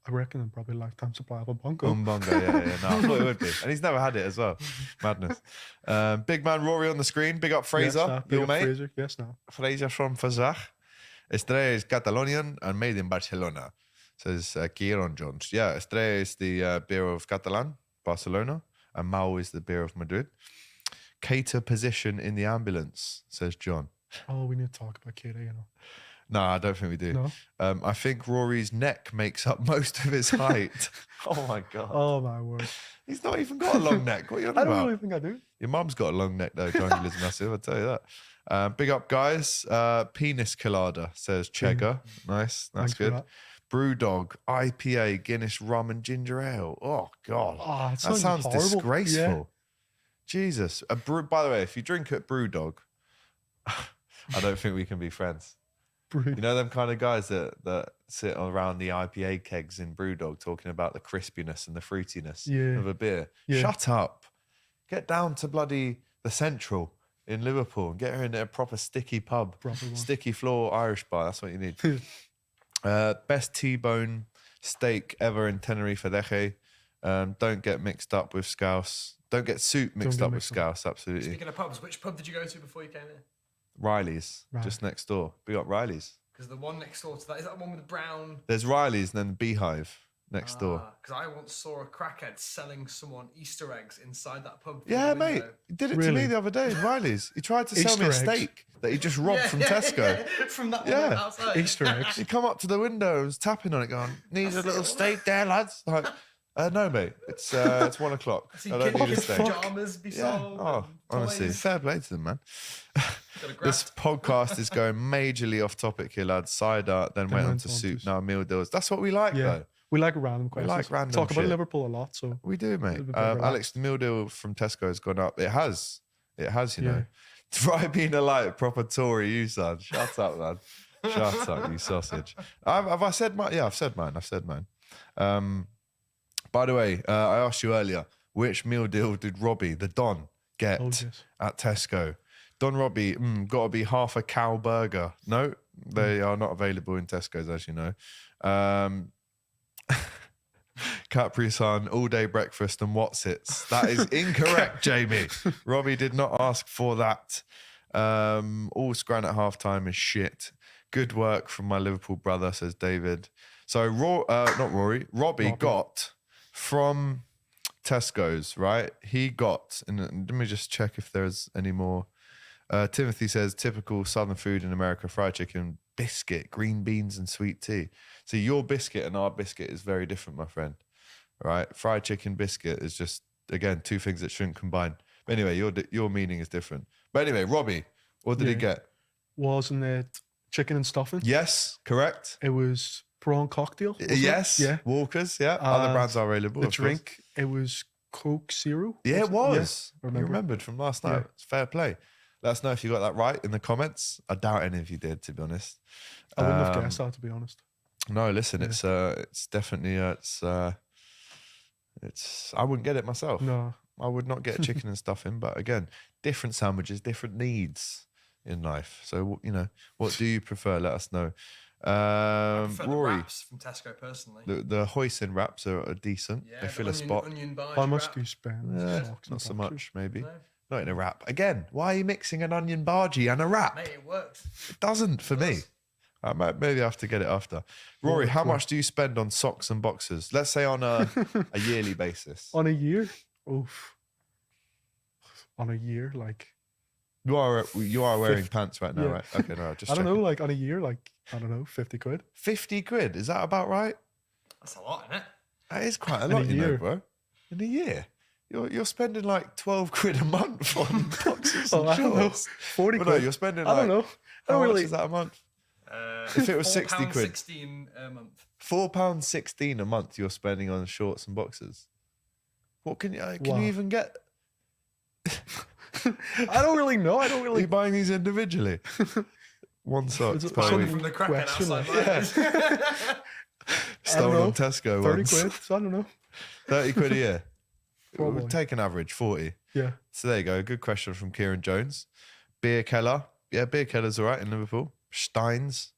I reckon I'm probably lifetime supply of a bunko. Umbongo, yeah. No, I thought it would be. And he's never had it as well. Madness. Big man Rory on the screen. Big up Fraser, Yes, big your up mate. Fraser. Yes, now. Fraser from Fazach. Estrella is Catalonian and made in Barcelona, says Kieron Jones. Yeah, Estrella is the beer of Catalan, Barcelona, and Mau is the beer of Madrid. Cater position in the ambulance, says John. Oh, we need to talk about Katie, you know. No, I don't think we do. No? I think Rory's neck makes up most of his height. Oh my God. Oh, my word. He's not even got a long neck. What are you on I about? don't really think I do. Your mum's got a long neck though, triangular's massive, I'll tell you that. Big up guys. Penis colada, says Chegger. Nice, that's Thanks for good. that. Brewdog, IPA, Guinness rum and ginger ale. Oh God. Oh, it that sounds horrible. disgraceful. Yeah. Jesus. By the way, if you drink at Brewdog, I don't think we can be friends. You know them kind of guys that sit around the IPA kegs in Brewdog talking about the crispiness and the fruitiness of a beer. Yeah. Shut up. Get down to bloody the Central in Liverpool and get her in a proper sticky pub. Proper one. Sticky floor Irish bar. That's what you need. Best T-bone steak ever in Tenerife Deje. Don't get mixed up with Scouse. Don't get soup mixed get up with mixed up. Scouse. Absolutely. Speaking of pubs, which pub did you go to before you came here? Riley's, Right. just next door. Big up Riley's. Because the one next door to that, is that the one with the brown? There's Riley's and then Beehive next door. Because I once saw a crackhead selling someone Easter eggs inside that pub. Yeah, through the mate. window. He did it to me Really? the other day in Riley's. He tried to sell me a Easter eggs? steak that he just robbed from Tesco. From that Yeah. one outside. Easter eggs. He come up to the window and was tapping on it going, need a little steak there, lads? Like, no, mate. It's 1 o'clock. I see I don't kids need a with steak. pajamas be Yeah. sold. Oh, and honestly, toys. fair play to them, man. Got a This graft. podcast is going majorly off topic here, lads. Cider, then went on went to on soup, to- now meal deals. That's what we like, Yeah. though. We like random questions. like random Talk about shit. Liverpool a lot, so We do, mate. bit better Alex, the meal deal from Tesco has gone up. It has, you Yeah. know. Try being a light, proper Tory, you son. Shut up, man. Shut up, you sausage. Have I said mine? Yeah, I've said mine. By the way, I asked you earlier, which meal deal did Robbie, the Don, get Oh, yes. at Tesco? Don Robbie, got to be half a cow burger. No, they are not available in Tesco's, as you know. Capri Sun, all day breakfast and Watsits. That is incorrect, Jamie. Robbie did not ask for that. All scran at halftime is shit. Good work from my Liverpool brother, says David. So, not Rory, Robbie got from Tesco's, right? He got, and let me just check if there's any more. Timothy says, typical Southern food in America, fried chicken, biscuit, green beans, and sweet tea. So your biscuit and our biscuit is very different, my friend. Right? Fried chicken, biscuit is just, again, two things that shouldn't combine. But anyway, your meaning is different. But anyway, Robbie, what did he Yeah. get? Wasn't it chicken and stuffing? Yes, correct. It was prawn cocktail. wasn't it? Yes, Yeah. Walkers, yeah. Other brands are available. The of course. drink, it was Coke Zero. Yeah, it was. Yeah, You remembered from last night. Yeah. It's fair play. Let us know if you got that right in the comments. I doubt any of you did, to be honest. I wouldn't have guessed that, to be honest. No, listen, it's definitely I wouldn't get it myself. No. I would not get chicken and stuffing, but again, different sandwiches, different needs in life. So what do you prefer? Let us know. I prefer the Rory, wraps from Tesco personally. the hoisin wraps are decent. Yeah, they the fill a onion- spot. Onion barge How much wrap. do you spend? Yeah, Socks and not so boxers? much, maybe. No. Not in a wrap. Again, why are you mixing an onion bhaji and a wrap? Mate, it works. It doesn't for me. I might maybe have to get it after. Rory, how much do you spend on socks and boxers? Let's say on a yearly basis. On a year? Oof. On a year, like, You are wearing pants right now, Yeah. right? Okay, no, just I don't checking. know, like on a year, like, I don't know, 50 quid. 50 quid, is that about right? That's a lot, isn't it? That is quite a In a lot, you know, year. bro. In a year. You're spending like 12 quid a month on boxers Oh, and I don't know. shorts. 40 But quid. no, you're spending I like, don't know. I how don't much really. is that a month? If it was 60 quid. £4.16 a month. £4.16 a month you're spending on shorts and boxers. What can Wow. you even get? I don't really know. I don't Are you really. buying these individually? One sock It's per some- week. From the crackhead question, outside like- my Stolen know. on Tesco 30 once. quid. So I don't know. 30 quid a year. Probably. We'll take an average, 40. Yeah. So there you go. Good question from Kieran Jones. Beer Keller. Yeah, Beer Keller's all right in Liverpool. Steins.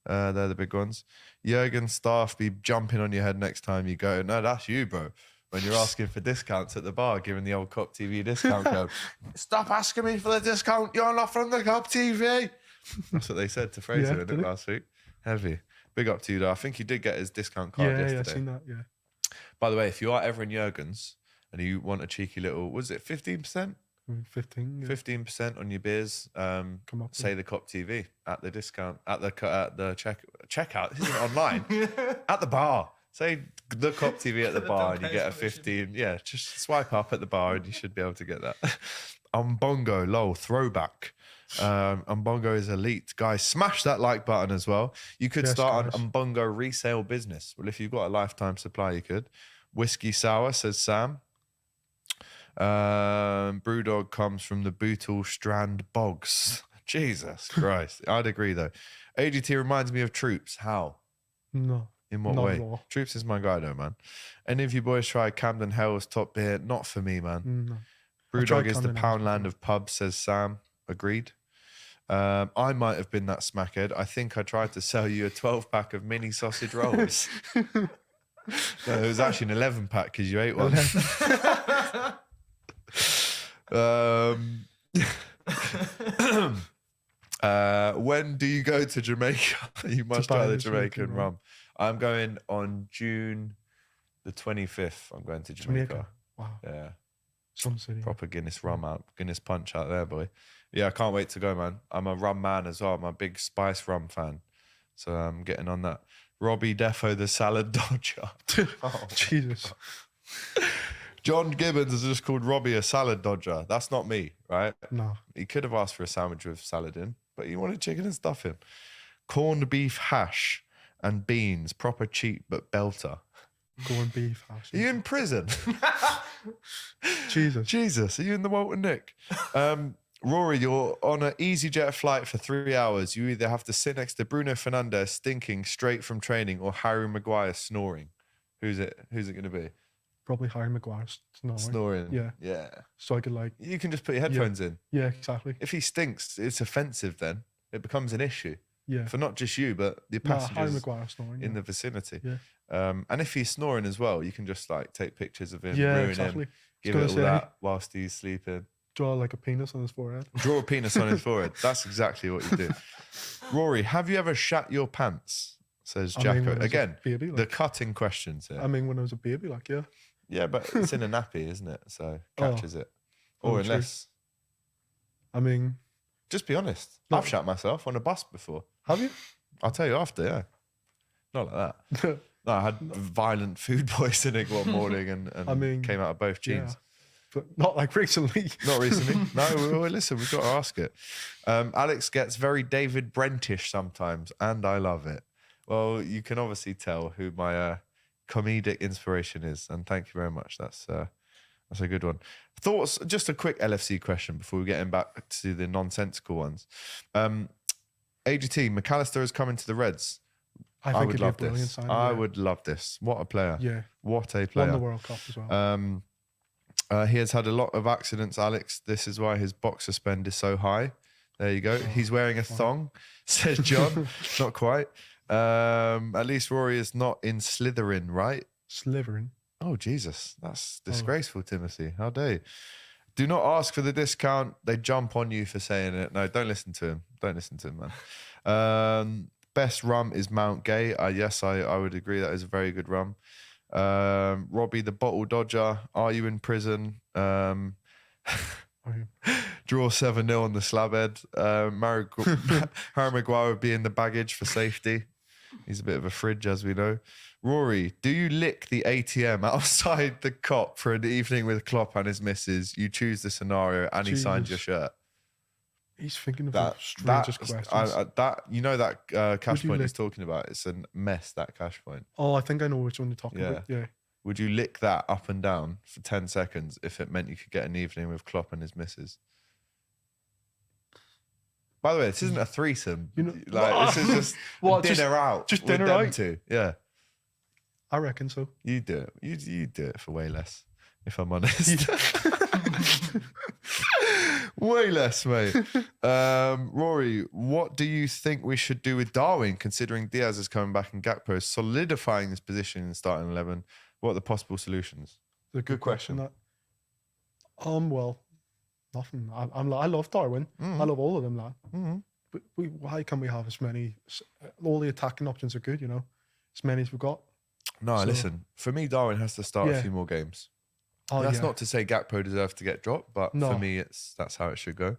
They're the big ones. Jurgen's staff be jumping on your head next time you go. No, that's you, bro. When you're asking for discounts at the bar, giving the old Kop TV discount code. Stop asking me for the discount. You're not from the Kop TV. That's what they said to Fraser Yeah, did it? last week. Heavy. Big up to you, though. I think you did get his discount card Yeah, yesterday. I've seen that. Yeah. By the way, if you are ever in Jurgen's and you want a cheeky little, was it 15%? 15. Yeah. 15% on your beers. Come up. Say the Kop TV at the discount at the checkout. This isn't online. At the bar. Say the Kop TV at the bar and you get a 15. Yeah, just swipe up at the bar and you should be able to get that. Umbongo, lol, throwback. Umbongo is elite. Guys, smash that like button as well. You could Yes, start guys. an Umbongo resale business. Well, if you've got a lifetime supply, you could. Whiskey sour, says Sam. Brewdog comes from the Bootle Strand Bogs. Jesus Christ. I'd agree, though. AGT reminds me of Troops. How? No. In what Not way? at all. Troops is my guy, though, man. Any of you boys try Camden Hell's top beer? Not for me, man. No. Brewdog tried is the Camden Hell's Poundland of pubs, says Sam. Agreed. I might have been that smackhead. I think I tried to sell you a 12-pack of mini sausage rolls. No, it was actually an 11-pack because you ate one. When do you go to Jamaica? You must buy try the the Jamaican Jamaican rum. I'm going on June the 25th. I'm going to Jamaica. Jamaica. Wow. Yeah. Some city. Proper Guinness rum out, Guinness punch out there, boy. Yeah, I can't wait to go, man. I'm a rum man as well. I'm a big spice rum fan. So I'm getting on that. Robbie Defo, the salad dodger. Oh. Jesus. John Gibbons has just called Robbie a salad dodger. That's not me, right? No. He could have asked for a sandwich with salad in, but he wanted chicken and stuffing. Corned beef hash and beans, proper cheap but belter. Corned beef hash. Are you in prison? Jesus. Jesus, are you in the Walton Nick? Rory, you're on an EasyJet flight for 3 hours. You either have to sit next to Bruno Fernandes stinking straight from training or Harry Maguire snoring. Who's it going to be? Probably Harry Maguire snoring. Snoring. Yeah. Yeah. So I could like. You can just put your headphones in. Yeah, exactly. If he stinks, it's offensive then. It becomes an issue Yeah. for not just you, but the Nah, Harry passengers Maguire snoring. in yeah. the vicinity. Yeah. And if he's snoring as well, you can just like take pictures of him, Yeah, ruin exactly. him, give it all that whilst he's sleeping. Draw like a penis on his forehead. Draw a penis on his forehead. That's exactly what you do. Rory, have you ever shat your pants? Says I mean, Jacko. when I was a Again, baby, the like, cutting questions here. I mean, when I was a baby, like, yeah. Yeah, but it's in a nappy, isn't it? So catches it. Or true. unless, I mean, just be honest. No. I've shat myself on a bus before. have you? I'll tell you after, yeah. Not like that. No, I had violent food poisoning one morning and I mean, came out of both yeah. jeans. But not like recently. Not recently. No, listen, we've got to ask it. Alex gets very David Brentish sometimes, and I love it. Well, you can obviously tell who my comedic inspiration is, and thank you very much. That's a good one. Thoughts? Just a quick LFC question before we get back to the nonsensical ones. AGT, McAllister is coming to the Reds. I I think would it'd be a love brilliant this. signing. I yeah. would love this. What a player. Yeah. What a Won player. the World Cup as well. He has had a lot of accidents, Alex. This is why his boxer spend is so high. There you go. He's wearing a thong, says John. Not quite. At least Rory is not in Slytherin, right? Slivering. Oh, Jesus. That's disgraceful, Timothy. How dare you? Do not ask for the discount. They jump on you for saying it. No, don't listen to him. Don't listen to him, man. Best rum is Mount Gay. Yes, I would agree. That is a very good rum. Robbie, the bottle dodger. Are you in prison? Draw 7-0 on the slab head. Harry Maguire would be in the baggage for safety. He's a bit of a fridge, as we know. Rory, do you lick the ATM outside the Kop for an evening with Klopp and his missus? You choose the scenario and he signs your shirt. He's thinking of the strangest questions. That cash you point he's lick? talking about. It's a mess, that cash point. Oh, I think I know which one you're talking about. Yeah. Would you lick that up and down for 10 seconds if it meant you could get an evening with Klopp and his missus? By the way, this isn't a threesome. This is just What, dinner just- out. just with dinner them out? two. Yeah. I reckon so. You do it. You do it for way less. if I'm honest. Way less, mate. Rory, what do you think we should do with Darwin, considering Diaz is coming back and Gakpo is solidifying his position in the starting 11? What are the possible solutions? It's a good question. That. Well, nothing. I love Darwin. I love all of them, lad. But why can't we have as many? All the attacking options are good, you know, as many as we've got. No, listen. For me, Darwin has to start a few more games. That's not to say Gakpo deserves to get dropped, but for me, that's how it should go.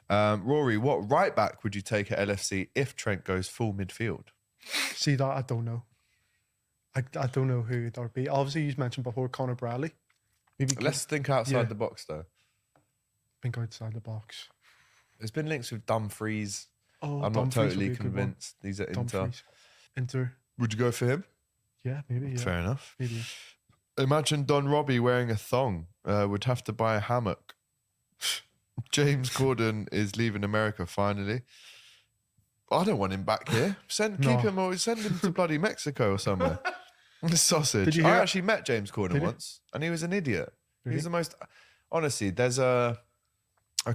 Rory, what right back would you take at LFC if Trent goes full midfield? See that? I don't know. I don't know who that would be. Obviously, you mentioned before Connor Bradley. Maybe let's think outside the box, though. Think outside the box. There's been links with Dumfries. Oh, I'm not totally convinced. These are Inter. Would you go for him? Yeah, maybe. Yeah. Fair enough. Maybe. Imagine Don Robbie wearing a thong. Would have to buy a hammock. James Cordon is leaving America finally. I don't want him back here. Send him to bloody Mexico or somewhere. Sausage. I actually met James Cordon once, and he was an idiot. He's the most. Honestly, there's a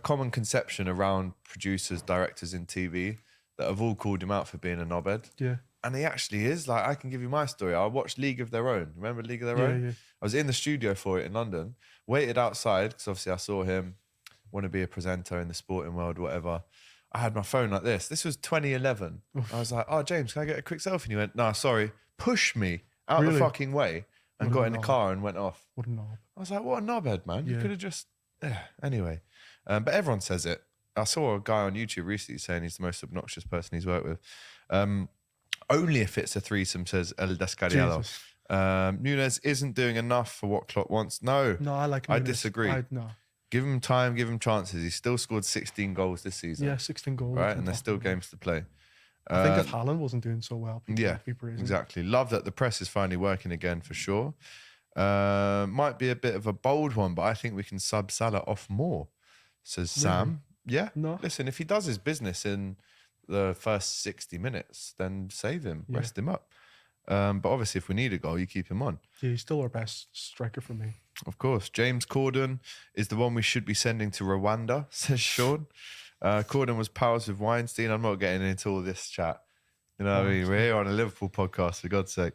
common conception around producers, directors in TV that have all called him out for being a knobhead. Yeah. And he actually is. Like, I can give you my story. I watched League of Their Own. Remember League of Their Own? Yeah. I was in the studio for it in London, waited outside, because obviously I saw him, want to be a presenter in the sporting world, whatever. I had my phone like this. This was 2011. I was like, oh, James, can I get a quick selfie? And he went, no, sorry. Pushed me out the fucking way and got in the car and went off. What a knob. I was like, what a knobhead, man. You could have just... Anyway. But everyone says it. I saw a guy on YouTube recently saying he's the most obnoxious person he's worked with. Only if it's a threesome, says El Descariado. Nunes isn't doing enough for what Klopp wants. No, I like I Nunes. disagree. Give him time, give him chances. He's still scored 16 goals this season. Yeah, 16 goals. Right, and there's still games to play. I think if Haaland wasn't doing so well, people would be praising. Exactly. Love that the press is finally working again for sure. Might be a bit of a bold one, but I think we can sub Salah off more, says Sam. Yeah. No. Listen, if he does his business in the first 60 minutes, then save him, rest him up. But obviously, if we need a goal, you keep him on. Yeah, he's still our best striker for me. Of course. James Cordon is the one we should be sending to Rwanda, says Sean. Cordon was pals with Weinstein. I'm not getting into all this chat. You know what I mean? We're here on a Liverpool podcast, for God's sake.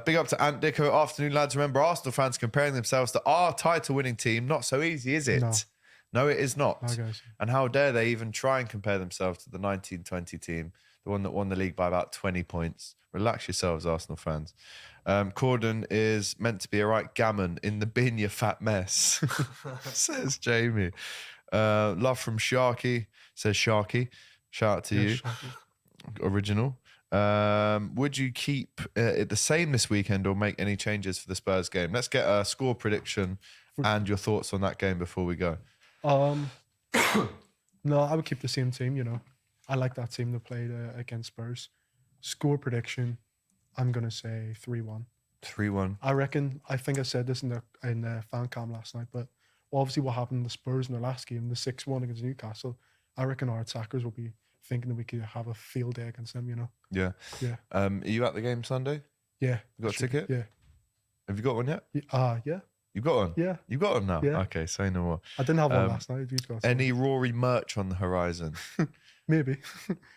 Big up to Ant Dicko. Afternoon, lads. Remember, Arsenal fans comparing themselves to our title-winning team. Not so easy, is it? No, it is not. And how dare they even try and compare themselves to the 1920 team, the one that won the league by about 20 points. Relax yourselves, Arsenal fans. Cordon is meant to be a right gammon in the bin, you fat mess, says Jamie. Love from Sharky, says Sharky. Shout out to you. Sharky. Original. Would you keep it the same this weekend or make any changes for the Spurs game? Let's get a score prediction and your thoughts on that game before we go. No, I would keep the same team, you know. I like that team that played against Spurs. Score prediction, I'm going to say 3-1. 3-1. I think I said this in the fan cam last night, but obviously what happened to the Spurs in their last game, the 6-1 against Newcastle, I reckon our attackers will be thinking that we could have a field day against them, you know. Yeah. Yeah. Are you at the game Sunday? Yeah. You got a ticket? Yeah. Have you got one yet? Yeah. You got one? Yeah. You got one now? Yeah. Okay, say no more. I didn't have one last night. Any Rory merch on the horizon? Maybe.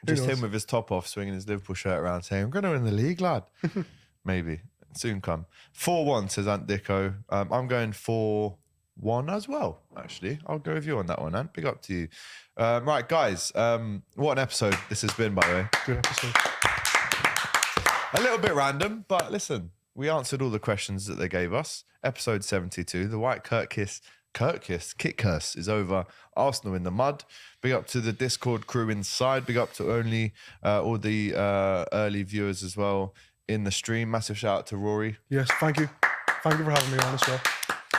Just him with his top off, swinging his Liverpool shirt around, saying, I'm going to win the league, lad. Maybe. Soon come. 4-1, says Ant Dicko. I'm going 4-1 as well, actually. I'll go with you on that one, Ant. Big up to you. Right, guys. What an episode this has been, by the way. Good episode. A little bit random, but listen, we answered all the questions that they gave us. Episode 72, the White Kit curse is over. Arsenal in the mud. Big up to the Discord crew inside. Big up to all the early viewers as well in the stream. Massive shout out to Rory. Yes, thank you. Thank you for having me on as well.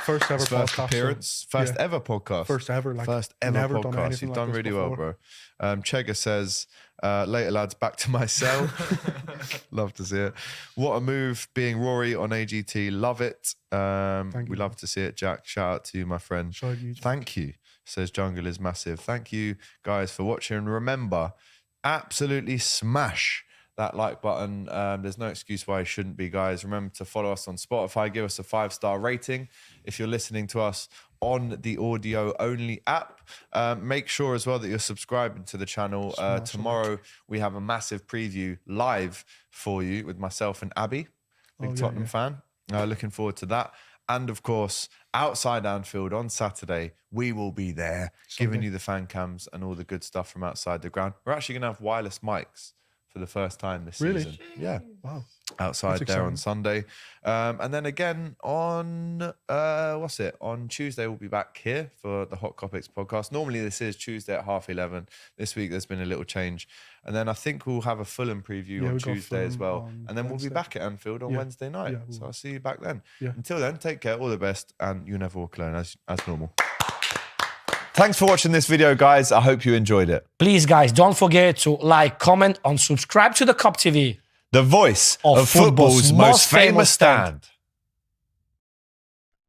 First ever first podcast. Appearance. First ever podcast. First ever. First ever podcast. You've done really well, bro. Chegga says, later lads, back to my cell. Love to see it. What a move being Rory on AGT. Love it. We love to see it, Jack. Shout out to you, my friend. Thank you, says Jungle is massive. Thank you guys for watching. And remember, absolutely smash that like button. There's no excuse why you shouldn't be, guys. Remember to follow us on Spotify. Give us a 5-star rating if you're listening to us on the audio only app. Make sure as well that you're subscribing to the channel. Tomorrow we have a massive preview live for you with myself and Abby, big Tottenham fan. Looking forward to that. And of course, outside Anfield on Saturday, we will be there giving you the fan cams and all the good stuff from outside the ground. We're actually going to have wireless mics for the first time this season. Yeah. Wow. Outside there on Sunday. And then again on, on Tuesday, we'll be back here for the Hot Kopics podcast. Normally this is Tuesday at 11:30. This week there's been a little change. And then I think we'll have a Fulham preview on Tuesday as well. And then we'll be back at Anfield on Wednesday night. Yeah, so I'll see you back then. Yeah. Until then, take care, all the best, and you never walk alone as normal. Thanks for watching this video, guys. I hope you enjoyed it. Please, guys, don't forget to like, comment, and subscribe to the Kop TV. The voice of football's most famous stand.